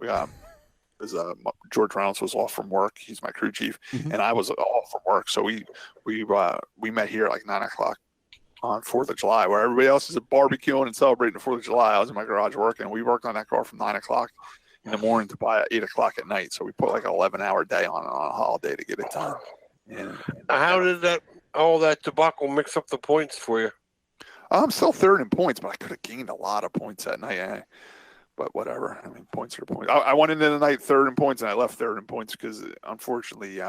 George Reynolds was off from work. He's my crew chief, and I was off from work. So we met here at like 9 o'clock on 4th of July, where everybody else is barbecuing and celebrating the 4th of July. I was in my garage working. We worked on that car from 9 o'clock in the morning to by 8 o'clock at night. So we put like an 11-hour day on a holiday to get it done. And how did all that debacle mix up the points for you? I'm still third in points, but I could have gained a lot of points that night. But whatever. I mean, points are points. I went into the night third in points, and I left third in points because, unfortunately,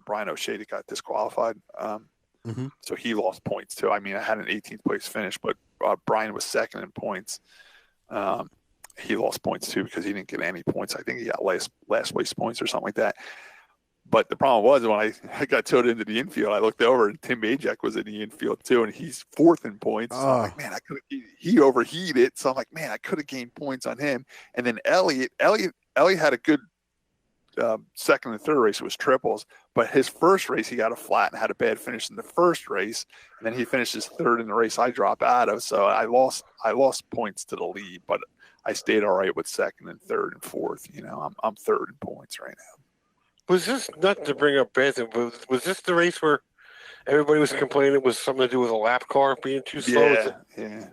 Brian O'Shea got disqualified. So he lost points, too. I mean, I had an 18th place finish, but Brian was second in points. He lost points, too, because he didn't get any points. I think he got last place points or something like that. But the problem was when I got towed into the infield, I looked over and Tim Bajek was in the infield too, and he's fourth in points. So I'm like, man, he overheated. So I'm like, man, I could have gained points on him. And then Elliot had a good second and third race. It was triples, but his first race he got a flat and had a bad finish in the first race. And then he finished his third in the race I dropped out of. So I lost points to the lead, but I stayed all right with second and third and fourth. You know, I'm third in points right now. Was this, not to bring up bad thing, but was this the race where everybody was complaining it was something to do with a lap car being too slow? Yeah.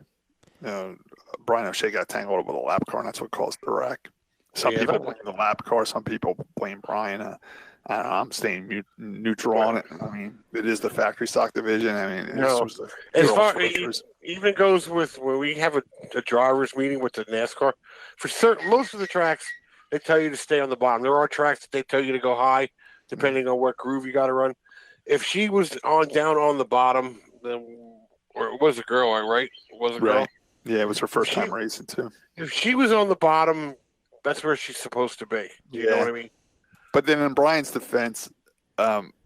Brian O'Shea got tangled up with a lap car, and that's what caused the wreck. Some people blame the lap car. Some people blame Brian. I don't know, I'm staying neutral on it. I mean, it is the factory stock division. I mean, as far it even goes with when we have a drivers meeting with the NASCAR, for most of the tracks, they tell you to stay on the bottom. There are tracks that they tell you to go high, depending on what groove you got to run. If she was down on the bottom, then, or it was a girl, right? It was a girl. Right. Yeah, it was her first time racing too. If she was on the bottom, that's where she's supposed to be. You know what I mean? But then in Brian's defense,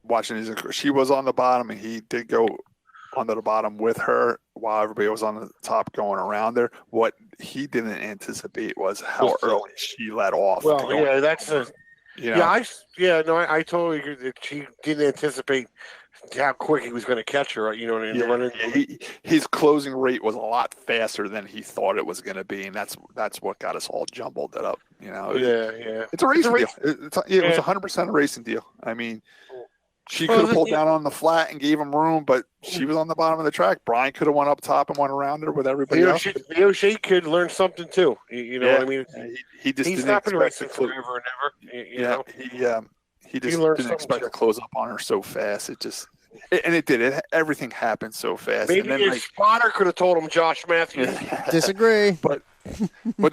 watching she was on the bottom, and he did go onto the bottom with her while everybody was on the top going around her. What he didn't anticipate was how early she let off. Well, yeah, that's a I totally agree that she didn't anticipate how quick he was going to catch her. You know what I mean? His closing rate was a lot faster than he thought it was going to be, and that's what got us all jumbled it up. You know? It's a racing deal. It was 100% a racing deal. I mean. She could have pulled down on the flat and gave him room, but she was on the bottom of the track. Brian could have went up top and went around her with everybody else. O'Shea could learn something too. You know what I mean? He's not been racing forever and ever. He just didn't expect to close up on her so fast. It did. Everything happened so fast. Maybe his spotter could have told him, Josh Matthews. Disagree. But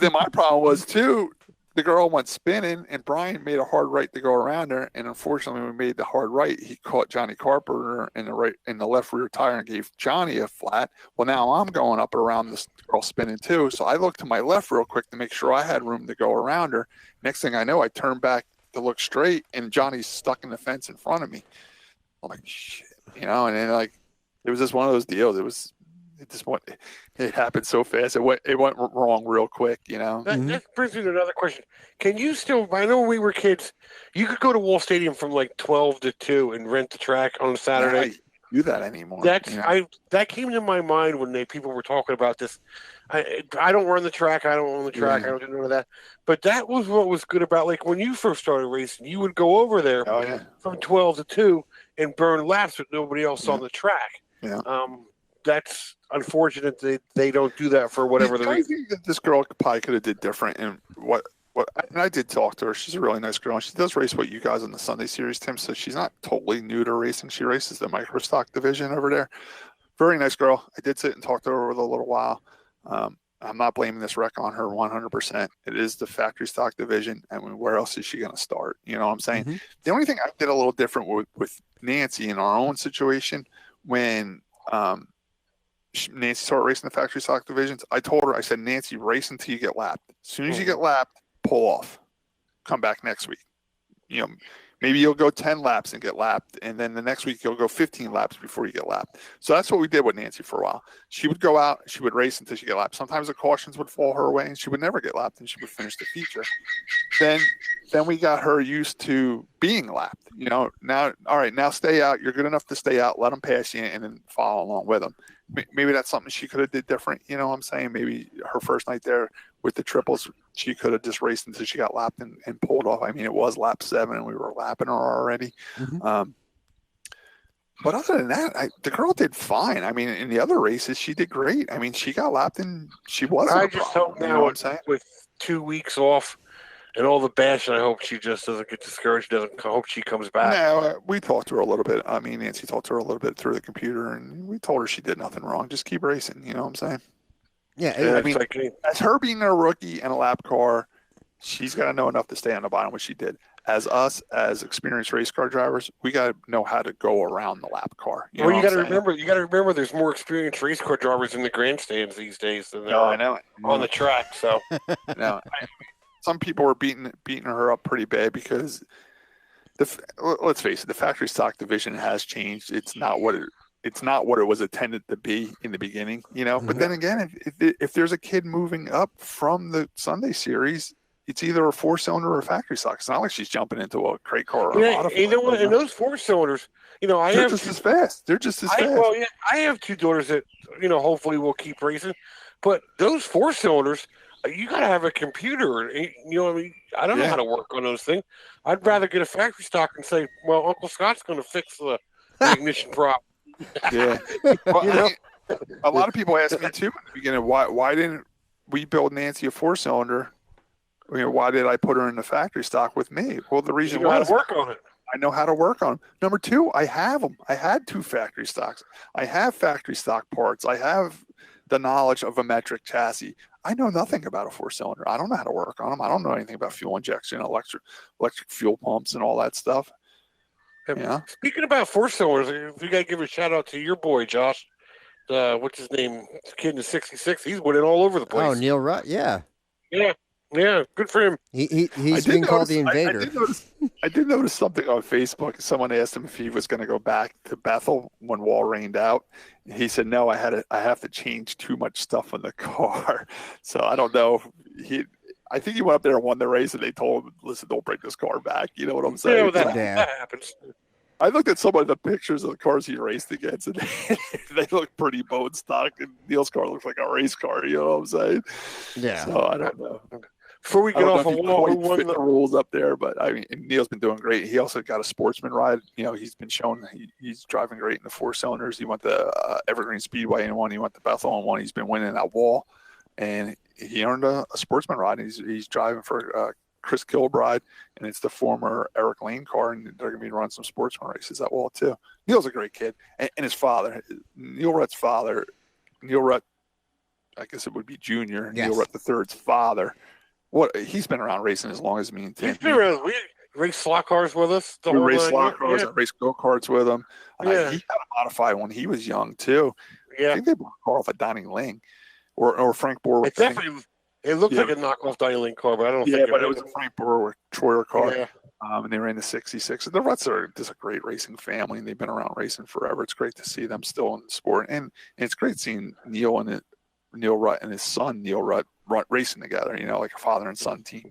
then my problem was too. The girl went spinning, and Brian made a hard right to go around her. And unfortunately, when we made the hard right, he caught Johnny Carpenter in the left rear tire and gave Johnny a flat. Well, now I'm going up and around this girl spinning too. So I looked to my left real quick to make sure I had room to go around her. Next thing I know, I turned back to look straight, and Johnny's stuck in the fence in front of me. I'm like, shit, you know. And then it was just one of those deals. It happened so fast. It went wrong real quick, you know. That brings me to another question. Can you still? I know when we were kids, you could go to Wall Stadium from like 12 to 2 and rent the track on Saturday. I can't do that anymore. That came to my mind when people were talking about this. I don't run the track. I don't own the track. I don't do none of that. But that was what was good about, like, when you first started racing, you would go over there from 12 to 2 and burn laps with nobody else on the track. Yeah. That's unfortunate that they don't do that for whatever the reason. I think that this girl probably could have did different. And and I did talk to her. She's a really nice girl. And she does race what you guys in the Sunday Series, Tim. So she's not totally new to racing. She races the micro stock division over there. Very nice girl. I did sit and talk to her for a little while. I'm not blaming this wreck on her 100%. It is the factory stock division. I mean, where else is she going to start? You know what I'm saying? Mm-hmm. The only thing I did a little different with Nancy in our own situation when Nancy started racing the factory stock divisions, I told her, I said, Nancy, race until you get lapped. As soon as you get lapped, pull off. Come back next week. You know, maybe you'll go 10 laps and get lapped, and then the next week you'll go 15 laps before you get lapped. So that's what we did with Nancy for a while. She would go out, she would race until she get lapped. Sometimes the cautions would fall her way, and she would never get lapped, and she would finish the feature. then we got her used to being lapped. Now, all right, now stay out. You're good enough to stay out. Let them pass you and then follow along with them. Maybe that's something she could have did different. You know what I'm saying? Maybe her first night there with the triples, she could have just raced until she got lapped and pulled off. I mean, it was lap 7 and we were lapping her already. Mm-hmm. But other than that, the girl did fine. I mean, in the other races, she did great. I mean, she got lapped and she wasn't. I just hope now with 2 weeks off and all the bashing, I hope she just doesn't get discouraged. I hope she comes back. No, we talked to her a little bit. I mean, Nancy talked to her a little bit through the computer, and we told her she did nothing wrong. Just keep racing. You know what I'm saying? Yeah. I mean, as her being a rookie and a lap car, she's got to know enough to stay on the bottom, which she did. As us, as experienced race car drivers, we got to know how to go around the lap car. You got to remember. You got to remember. There's more experienced race car drivers in the grandstands these days than there are I know. on the track. So, no, some people were beating her up pretty bad because let's face it, the factory stock division has changed. It's not what it was intended to be in the beginning, But then again, if there's a kid moving up from the Sunday series, it's either a 4-cylinder or a factory stock. It's not like she's jumping into a crate car or a modified. You know what? And those 4-cylinders, they're just as fast. They're just as fast. Well, yeah, I have 2 daughters that hopefully will keep racing, but those 4-cylinders, you got to have a computer. What I mean? I don't know how to work on those things. I'd rather get a factory stock and say, well, Uncle Scott's going to fix the ignition problem. Yeah. Well, a lot of people ask me too in the beginning, why didn't we build Nancy a 4-cylinder? Why did I put her in the factory stock with me? Well, the reason was how to work on it. I know how to work on them. Number 2, I have them. I had 2 factory stocks. I have factory stock parts. I have the knowledge of a metric chassis. I know nothing about a 4-cylinder. I don't know how to work on them. I don't know anything about fuel injection, electric fuel pumps, and all that stuff. Yeah. Speaking about 4-cylinders, we got to give a shout out to your boy Josh. What's his name? The kid in the '66. He's winning all over the place. Oh, Neil Rutt. Yeah. Yeah, good for him. He's been called the Invader. I did notice something on Facebook. Someone asked him if he was going to go back to Bethel when Wall rained out. He said, "No, I have to change too much stuff on the car." So I don't know. I think he went up there and won the race, and they told him, "Listen, don't bring this car back." You know what I'm saying? Yeah, that happens. I looked at some of the pictures of the cars he raced against, and they look pretty bone stock. And Neil's car looks like a race car. You know what I'm saying? Yeah. So I don't know. Before we get off of Wall, who won the rules up there? But I mean, Neil's been doing great. He also got a sportsman ride. He's been shown he's driving great in the 4-cylinders. He went to Evergreen Speedway in one. He went to Bethel in one. He's been winning that Wall, and he earned a sportsman ride. He's driving for Chris Kilbride, and it's the former Eric Lane car, and they're going to be running some sportsman races at Wall too. Neil's a great kid, and his father, Neil Rutt's father, Neil Rutt, I guess it would be Junior. Yes. Neil Rutt III's father. He's been around racing as long as me and Tim. He's been around. We raced slot cars with us. We raced slot cars. I raced go-karts with him. Yeah. He had a modified when he was young too. Yeah. I think they bought a car off of Donnie Ling or Frank Borwick. It looked like a knockoff Donnie Ling car, but I don't think it was a Frank Borwick Troyer car. Yeah. And they ran the 66. And the Rutts are just a great racing family, and they've been around racing forever. It's great to see them still in the sport. And it's great seeing Neil Rutt and his son, Neil Rutt, racing together, like a father and son team,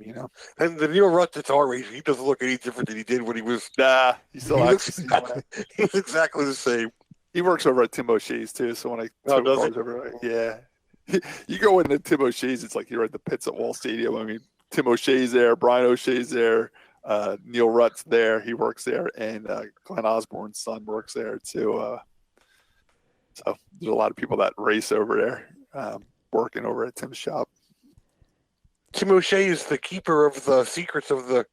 And the Neil Rutt that's our race, he doesn't look any different than he did when he was. Nah, he looks exactly the same. He works over at Tim O'Shea's too, so when I took cars over, you go into Tim O'Shea's, it's like you're at the pits at Wall Stadium. I mean, Tim O'Shea's there, Brian O'Shea's there, Neil Rutt's there, he works there, and Glenn Osborne's son works there too. So there's a lot of people that race over there, working over at Tim's shop. Tim O'Shea is the keeper of the secrets of the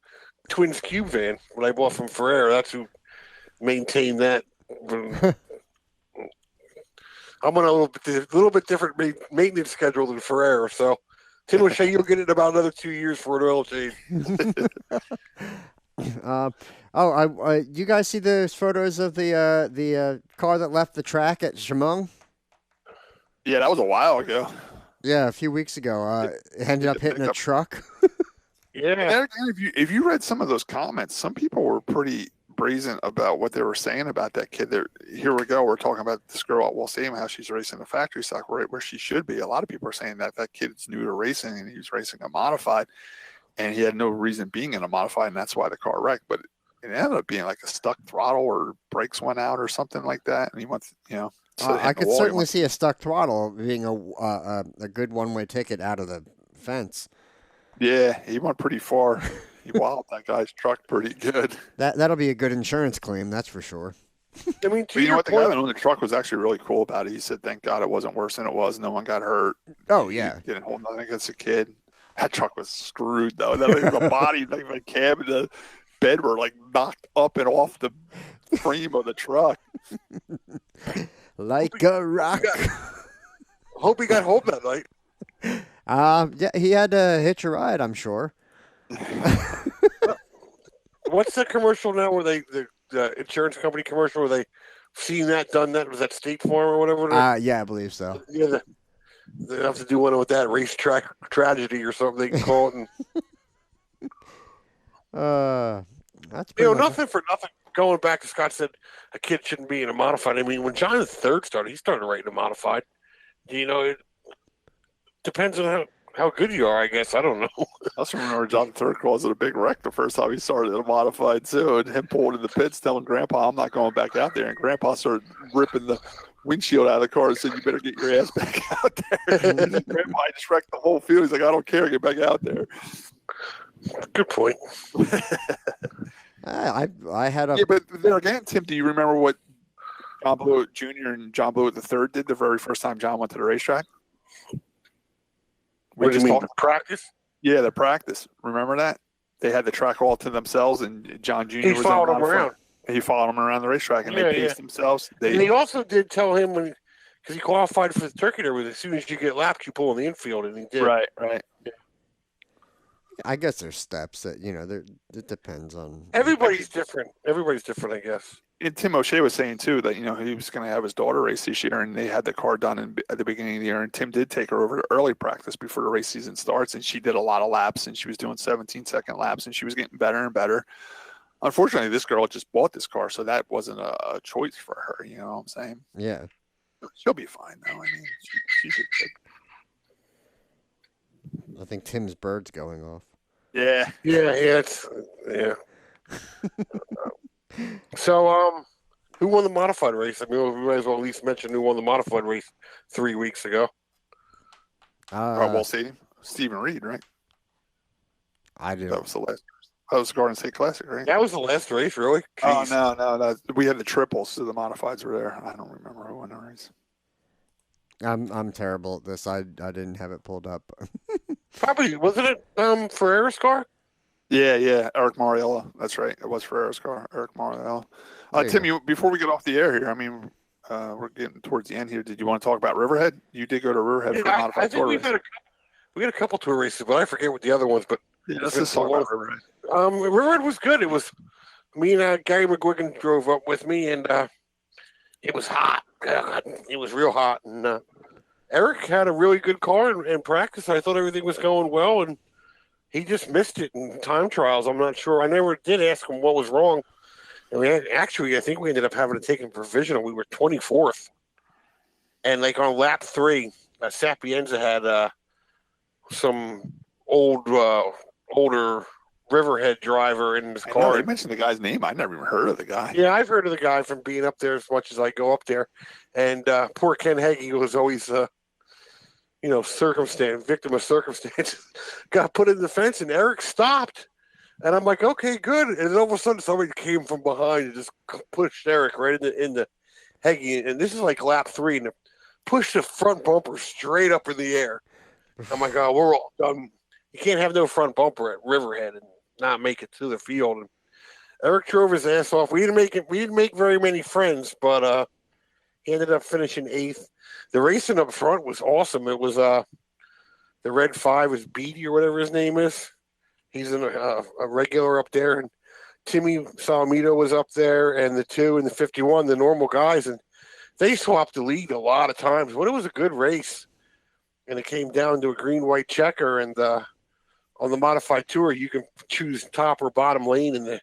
Twins Cube van. When I bought from Ferrer, that's who maintained that. I'm on a little bit different maintenance schedule than Ferrer, so Tim O'Shea, you'll get it in about another 2 years for an oil change. You guys see those photos of the car that left the track at Chemung? Yeah, that was a while ago. Yeah, a few weeks ago. It ended up hitting a truck. Yeah. And if you read some of those comments, some people were pretty brazen about what they were saying about that kid. Here we go. We're talking about this girl at Wall Stadium, how she's racing a factory stock right where she should be. A lot of people are saying that kid's new to racing and he's racing a modified. and he had no reason being in a modified, and that's why the car wrecked. But it ended up being like a stuck throttle or brakes went out or something like that, and he went, I could certainly see a stuck throttle being a good one-way ticket out of the fence. Yeah, he went pretty far. He walloped that guy's truck pretty good. That'll be a good insurance claim, that's for sure. I mean, but you know what? The guy that owned the truck was actually really cool about it. He said, "Thank God it wasn't worse than it was. No one got hurt." Oh yeah, he didn't hold nothing against a kid. That truck was screwed though. The body, like the cab, and the bed were like knocked up and off the frame of the truck. Like a rock. Hope he got home that night. Yeah, he had to hitch a ride, I'm sure. What's the commercial now where the insurance company commercial where they seen that, done that? Was that State Farm or whatever? Yeah, I believe so. Yeah, they have to do one with that racetrack tragedy or something they can call it. And, that's nothing for nothing. Going back to Scott said a kid shouldn't be in a modified. I mean, when John III started, he started writing a modified. It depends on how good you are, I guess. I don't know. I also remember John III causing a big wreck the first time he started in a modified too, and him pulling in the pits telling Grandpa, "I'm not going back out there." And Grandpa started ripping the windshield out of the car and said, "You better get your ass back out there." And Grandpa just wrecked the whole field. He's like, "I don't care. Get back out there." Good point. I had a... Yeah, but there again, Tim, do you remember what John Blewett Jr. and John Blewett III did the very first time John went to the racetrack? What do you mean, practice? Yeah, the practice. Remember that? They had the track all to themselves, and John Jr. He was followed them around. He followed them around the racetrack, and they paced themselves. And he also did tell him because he qualified for the turkey there, as soon as you get lapped, you pull in the infield, and he did. Right. Yeah. I guess there's steps that, it depends on. Everybody's different. Everybody's different, I guess. And Tim O'Shea was saying, too, that, he was going to have his daughter race this year, and they had the car done at the beginning of the year, and Tim did take her over to early practice before the race season starts, and she did a lot of laps, and she was doing 17-second laps, and she was getting better and better. Unfortunately, this girl just bought this car, so that wasn't a choice for her, you know what I'm saying? Yeah. She'll be fine, though. I mean, she's good. I think Tim's bird's going off. Yeah. Yeah. So, who won the modified race? I mean, we might as well at least mention who won the modified race 3 weeks ago. We'll see. Stephen Reed, right? I do. That was the last. That was the Garden State Classic, right? That was the last race, really? Oh, Jeez. no. We had the triples, so the modifieds were there. I don't remember who won the race. I'm terrible at this. I didn't have it pulled up. Probably, wasn't it Ferrera's car? Yeah, Eric Mariella. That's right. It was Ferrera's car, Eric Mariella. Tim, before we get off the air here, I mean, we're getting towards the end here. Did you want to talk about Riverhead? You did go to Riverhead for a modified tour race. We had a couple tour races, but I forget what the other ones. But let's just talk about Riverhead. Riverhead was good. It was me and Gary McGuigan drove up with me, and it was hot. God, it was real hot, and Eric had a really good car in practice. I thought everything was going well, and he just missed it in time trials. I'm not sure. I never did ask him what was wrong. And I think we ended up having to take him provisional. We were 24th. And like on lap 3, Sapienza had some older Riverhead driver in his car. They mentioned the guy's name. I never even heard of the guy. Yeah, I've heard of the guy from being up there as much as I go up there. And poor Ken Hagee was always victim of circumstances, got put in the fence, and Eric stopped. And I'm like, okay, good. And then all of a sudden, somebody came from behind and just pushed Eric right in the Hagee. And this is like lap 3, and pushed the front bumper straight up in the air. I'm like, oh, we're all done. You can't have no front bumper at Riverhead and not make it to the field. And Eric drove his ass off. We didn't make very many friends, but he ended up finishing 8th. The racing up front was awesome. It was the Red 5 was Beatty or whatever his name is. He's a regular up there, and Timmy Salamito was up there, and the 2 and the 51, the normal guys, and they swapped the lead a lot of times. But it was a good race, and it came down to a green-white checker, and on the modified tour, you can choose top or bottom lane, and the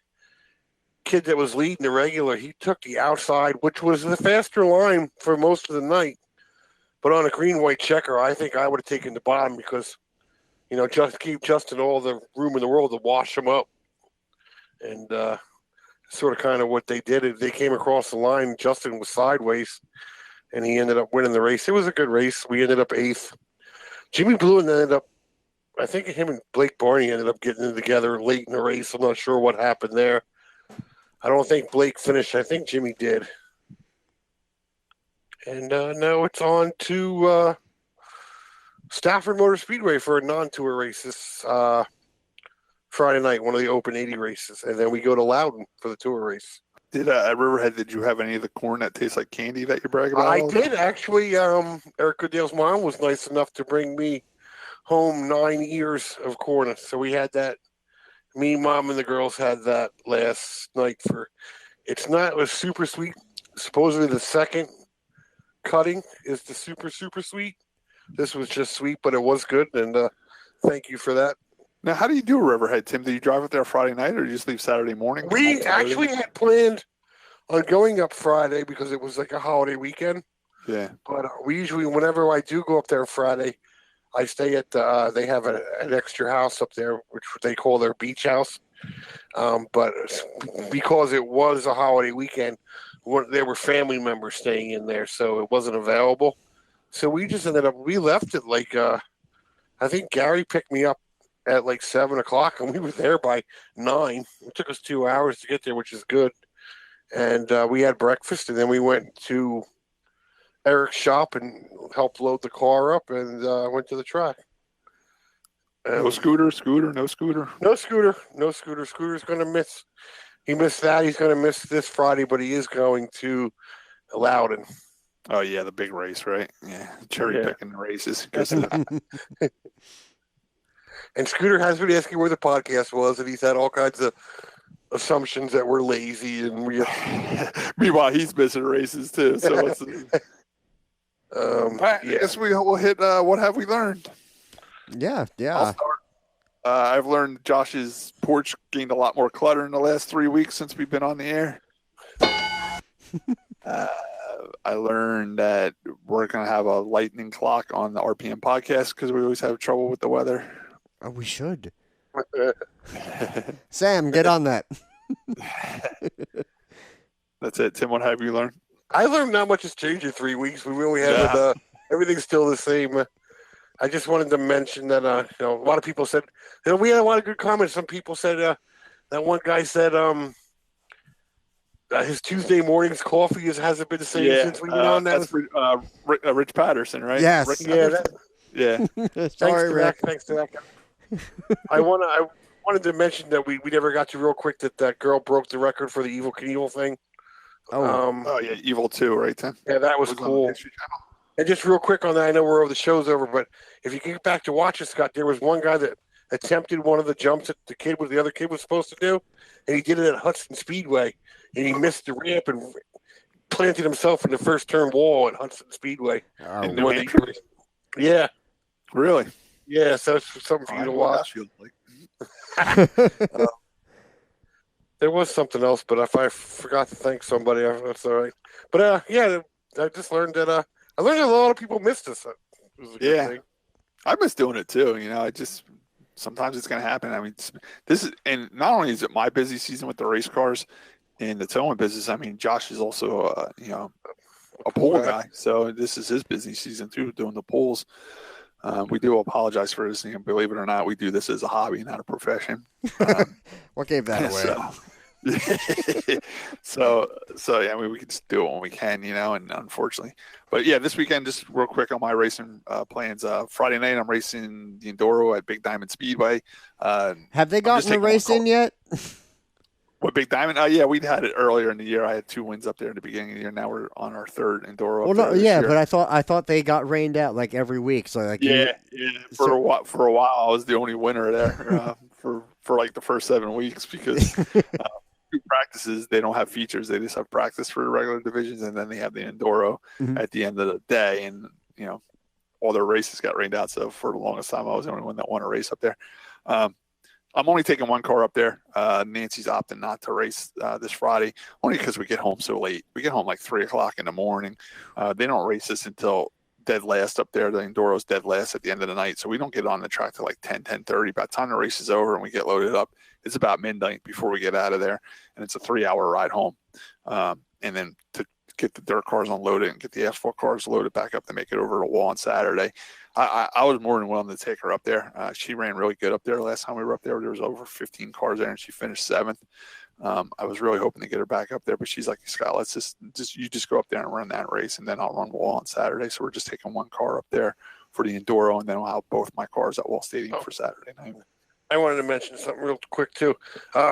kid that was leading the regular, he took the outside, which was the faster line for most of the night. But on a green-white checker, I think I would have taken the bottom because just keep Justin all the room in the world to wash him up. And sort of kind of what they did. They came across the line. Justin was sideways, and he ended up winning the race. It was a good race. We ended up 8th. Jimmy Blue ended up, I think him and Blake Barney ended up getting together late in the race. I'm not sure what happened there. I don't think Blake finished. I think Jimmy did. And now it's on to Stafford Motor Speedway for a non-tour race this Friday night, one of the Open 80 races. And then we go to Loudon for the tour race. At Riverhead, did you have any of the corn that tastes like candy that you brag about? I did, actually. Eric Goodale's mom was nice enough to bring me home 9 ears of corn. So we had that. Me, Mom, and the girls had that last night. It was super sweet. Supposedly the second cutting is the super, super sweet. This was just sweet, but it was good, and thank you for that. Now, how do you do Riverhead, Tim? Do you drive up there Friday night, or do you just leave Saturday morning? We actually had planned on going up Friday because it was like a holiday weekend. Yeah. But we usually, whenever I do go up there Friday, I stay at they have an extra house up there, which they call their beach house. But because it was a holiday weekend, there were family members staying in there, so it wasn't available. So we just we left at like, I think Gary picked me up at like 7 o'clock, and we were there by 9. It took us 2 hours to get there, which is good. And we had breakfast, and then we went to Eric's shop and helped load the car up, and went to the track. No scooter. No scooter. Scooter's going to miss. He missed that. He's going to miss this Friday, but he is going to Loudon. Oh, yeah, the big race, right? Yeah, cherry picking the races. And Scooter has been asking where the podcast was, and he's had all kinds of assumptions that we're lazy. And meanwhile, he's missing races, too. So it's... I guess we'll hit what have we learned? Yeah. I'll start. I've learned Josh's porch gained a lot more clutter in the last 3 weeks since we've been on the air. I learned that we're going to have a lightning clock on the RPM podcast because we always have trouble with the weather. Oh, we should. Sam, get on that. That's it. Tim, what have you learned? I learned not much has changed in 3 weeks. We really have everything's still the same. I just wanted to mention that a lot of people said we had a lot of good comments. Some people said that one guy said his Tuesday mornings coffee hasn't been the same since we've been on. That was Rich Patterson, right? Yes. Sorry, Rick. Thanks to that guy. I wanted to mention that we never got to real quick that girl broke the record for the Evil Knievel thing. Yeah, Evil 2, right, Tim? Yeah, that was cool. And just real quick on that, I know the show's over, but if you get back to watch it, Scott, there was one guy that attempted one of the jumps that the other kid was supposed to do, and he did it at Hudson Speedway, and he missed the ramp and planted himself in the first turn wall at Hudson Speedway. Yeah. Really? Yeah, so it's something for you to watch. There was something else, but if I forgot to thank somebody, that's all right. But I just learned that a lot of people missed us. It was a good thing. I miss doing it too. I just sometimes it's going to happen. I mean, this is, and not only is it my busy season with the race cars and the towing business. I mean, Josh is also a pool guy, so this is his busy season too, doing the pools. We do apologize for this. Believe it or not, we do this as a hobby, not a profession. What gave that away? So yeah, we can just do it when we can, and unfortunately. But yeah, this weekend, just real quick on my racing plans. Friday night, I'm racing the Enduro at Big Diamond Speedway. Have they gotten the race in yet? What, Big Diamond? Yeah, we'd had it earlier in the year. I had 2 wins up there in the beginning of the year. Now we're on our 3rd Enduro. But I thought they got rained out like every week. So like for a while, I was the only winner there for like the first 7 weeks because 2 practices, they don't have features. They just have practice for the regular divisions, and then they have the Enduro at the end of the day. And all their races got rained out. So for the longest time, I was the only one that won a race up there. I'm only taking 1 car up there. Nancy's opting not to race this Friday, only because we get home so late. We get home like 3 o'clock in the morning. They don't race us until dead last up there. The Endoro's dead last at the end of the night. So we don't get on the track till like 10:30. By the time the race is over and we get loaded up, it's about midnight before we get out of there. And it's a 3-hour ride home. And then to get the dirt cars unloaded and get the asphalt cars loaded back up to make it over to Wall on Saturday. I was more than willing to take her up there. She ran really good up there last time we were up there. There was over 15 cars there, and she finished 7th. I was really hoping to get her back up there, but she's like, Scott, let's just go up there and run that race, and then I'll run Wall on Saturday. So we're just taking one car up there for the Enduro, and then I'll have both my cars at Wall Stadium for Saturday night. I wanted to mention something real quick too.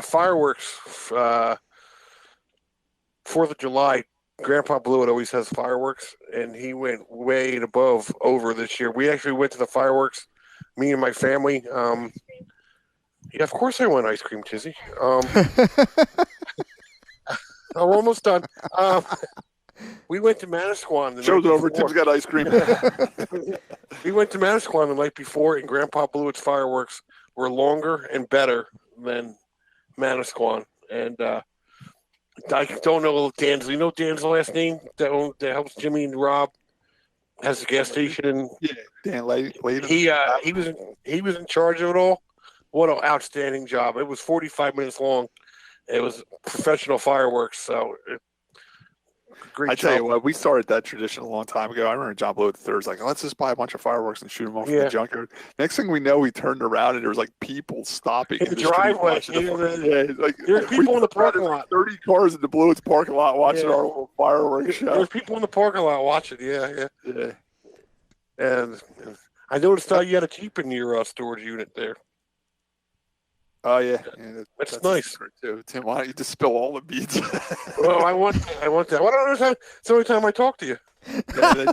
Fireworks, 4th of July. Grandpa Blewett always has fireworks, and he went way above over this year. We actually went to the fireworks, me and my family. Yeah, of course I want ice cream, Tizzy. We're almost done. We went to Manasquan. Show's over. Tim's got ice cream. We went to Manasquan the night before, and Grandpa Blewett's fireworks were longer and better than Manasquan. And I don't know Dan's. You know Dan's last name that helps Jimmy and Rob, has a gas station. And yeah, Dan Layden. He was in charge of it all. What an outstanding job! It was 45 minutes long. It was professional fireworks. So great. I tell you what, we started that tradition a long time ago. I remember John Blewett III was like, let's just buy a bunch of fireworks and shoot them off in the junkyard. Next thing we know, we turned around and there was like people stopping in the driveway. There's people in the parking lot. 30 cars in the Blewett's parking lot watching our little fireworks show. There's people in the parking lot watching. Yeah. And I noticed how you had a Jeep in your storage unit there. Oh yeah, that's nice too. Tim, why don't you just spill all the beads? Well, I want that. Why don't I understand? It's the only time I talk to you. Yeah,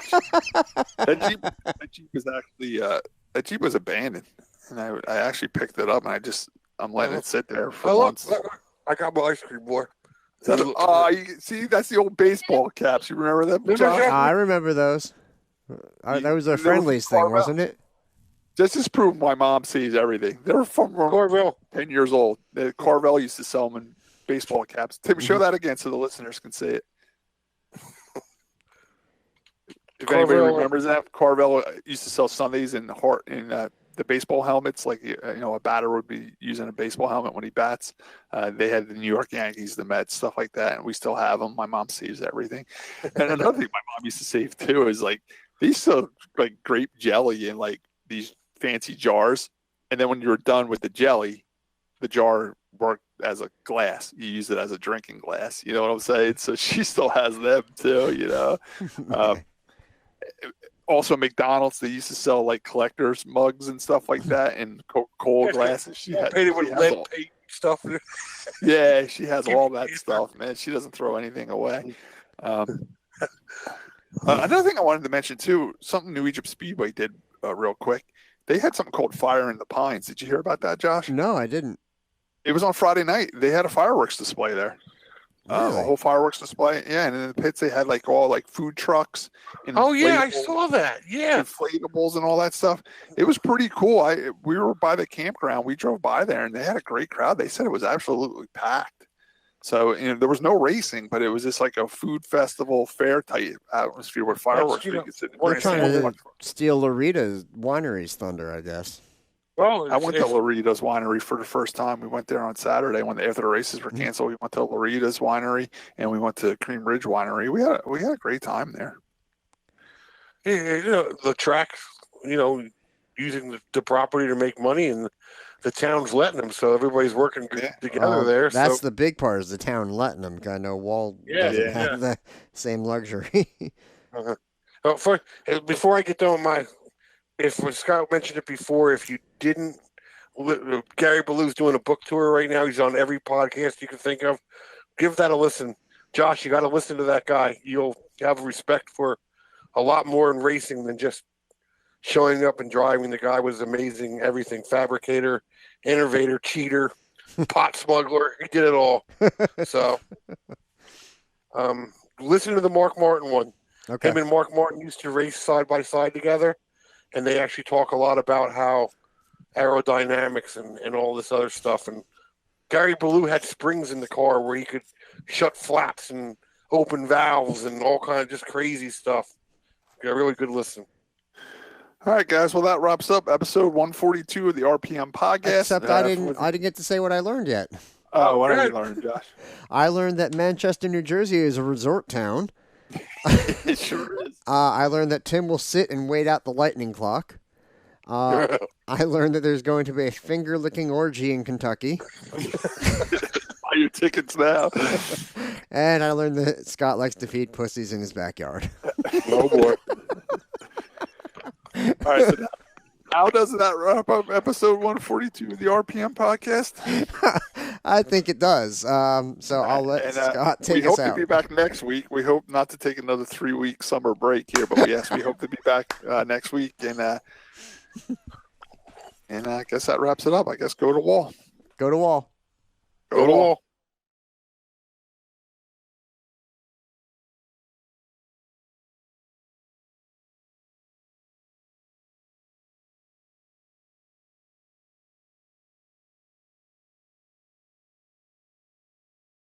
that Jeep was actually that Jeep was abandoned, and I actually picked it up, and I'm letting it sit there for months. I got my ice cream, boy. You see, that's the old baseball caps. You remember them, Josh? I remember those. That was a friendlies thing, wasn't it? This is proof my mom sees everything. They're from Carvel. 10 years old. Carvel used to sell them in baseball caps. Tim, show that again so the listeners can see it. If anybody remembers that, Carvel used to sell Sundays in the baseball helmets. Like, a batter would be using a baseball helmet when he bats. They had the New York Yankees, the Mets, stuff like that, and we still have them. My mom saves everything. And another thing my mom used to save too is like they used to like grape jelly in like these fancy jars, and then when you were done with the jelly, the jar worked as a glass. You use it as a drinking glass. You know what I'm saying? So she still has them too. Also, McDonald's, they used to sell like collectors mugs and stuff like that, and Coca-Cola glasses. She had painted with lead paint stuff. Yeah, she has all that stuff, man. She doesn't throw anything away. Another thing I wanted to mention too, something New Egypt Speedway did real quick. They had something called Fire in the Pines. Did you hear about that, Josh? No, I didn't. It was on Friday night. They had a fireworks display there. Really? A whole fireworks display. Yeah, and in the pits they had like all like food trucks. And I saw that. Yeah. Inflatables and all that stuff. It was pretty cool. We were by the campground. We drove by there and they had a great crowd. They said it was absolutely packed. So there was no racing, but it was just like a food festival fair type atmosphere with fireworks. We're trying to steal Lorita's winery's thunder, I guess. Well, I went to Lorita's winery for the first time. We went there on Saturday after the races were canceled. We went to Lorita's winery and we went to Cream Ridge Winery. We had a great time there. Yeah, the track, using the property to make money, and the town's letting them, so everybody's working together there. That's the big part, is the town letting them. I know Wall doesn't have the same luxury. Before I get done with if Scott mentioned it before, if you didn't, Gary Ballou's doing a book tour right now. He's on every podcast you can think of. Give that a listen. Josh, you got to listen to that guy. You'll have respect for a lot more in racing than just showing up and driving. The guy was amazing. Everything. Fabricator, innovator, cheater, pot smuggler. He did it all. So listen to the Mark Martin one. Okay. Him and Mark Martin used to race side by side together, and they actually talk a lot about how aerodynamics and all this other stuff. And Gary Ballou had springs in the car where he could shut flaps and open valves and all kind of just crazy stuff. A really good listen. All right, guys. Well, that wraps up episode 142 of the RPM podcast. Except I didn't get to say what I learned yet. Oh, what have you learned, Josh? I learned that Manchester, New Jersey is a resort town. It sure is. I learned that Tim will sit and wait out the lightning clock. I learned that there's going to be a finger-licking orgy in Kentucky. Buy your tickets now. And I learned that Scott likes to feed pussies in his backyard. No more. All right, so how does that wrap up episode 142 of the RPM podcast? I think it does. So I'll let Scott take us out. We hope to be back next week. We hope not to take another 3-week summer break here, but yes, we hope to be back next week. And I guess that wraps it up. I guess go to wall. Go to wall. Go to wall.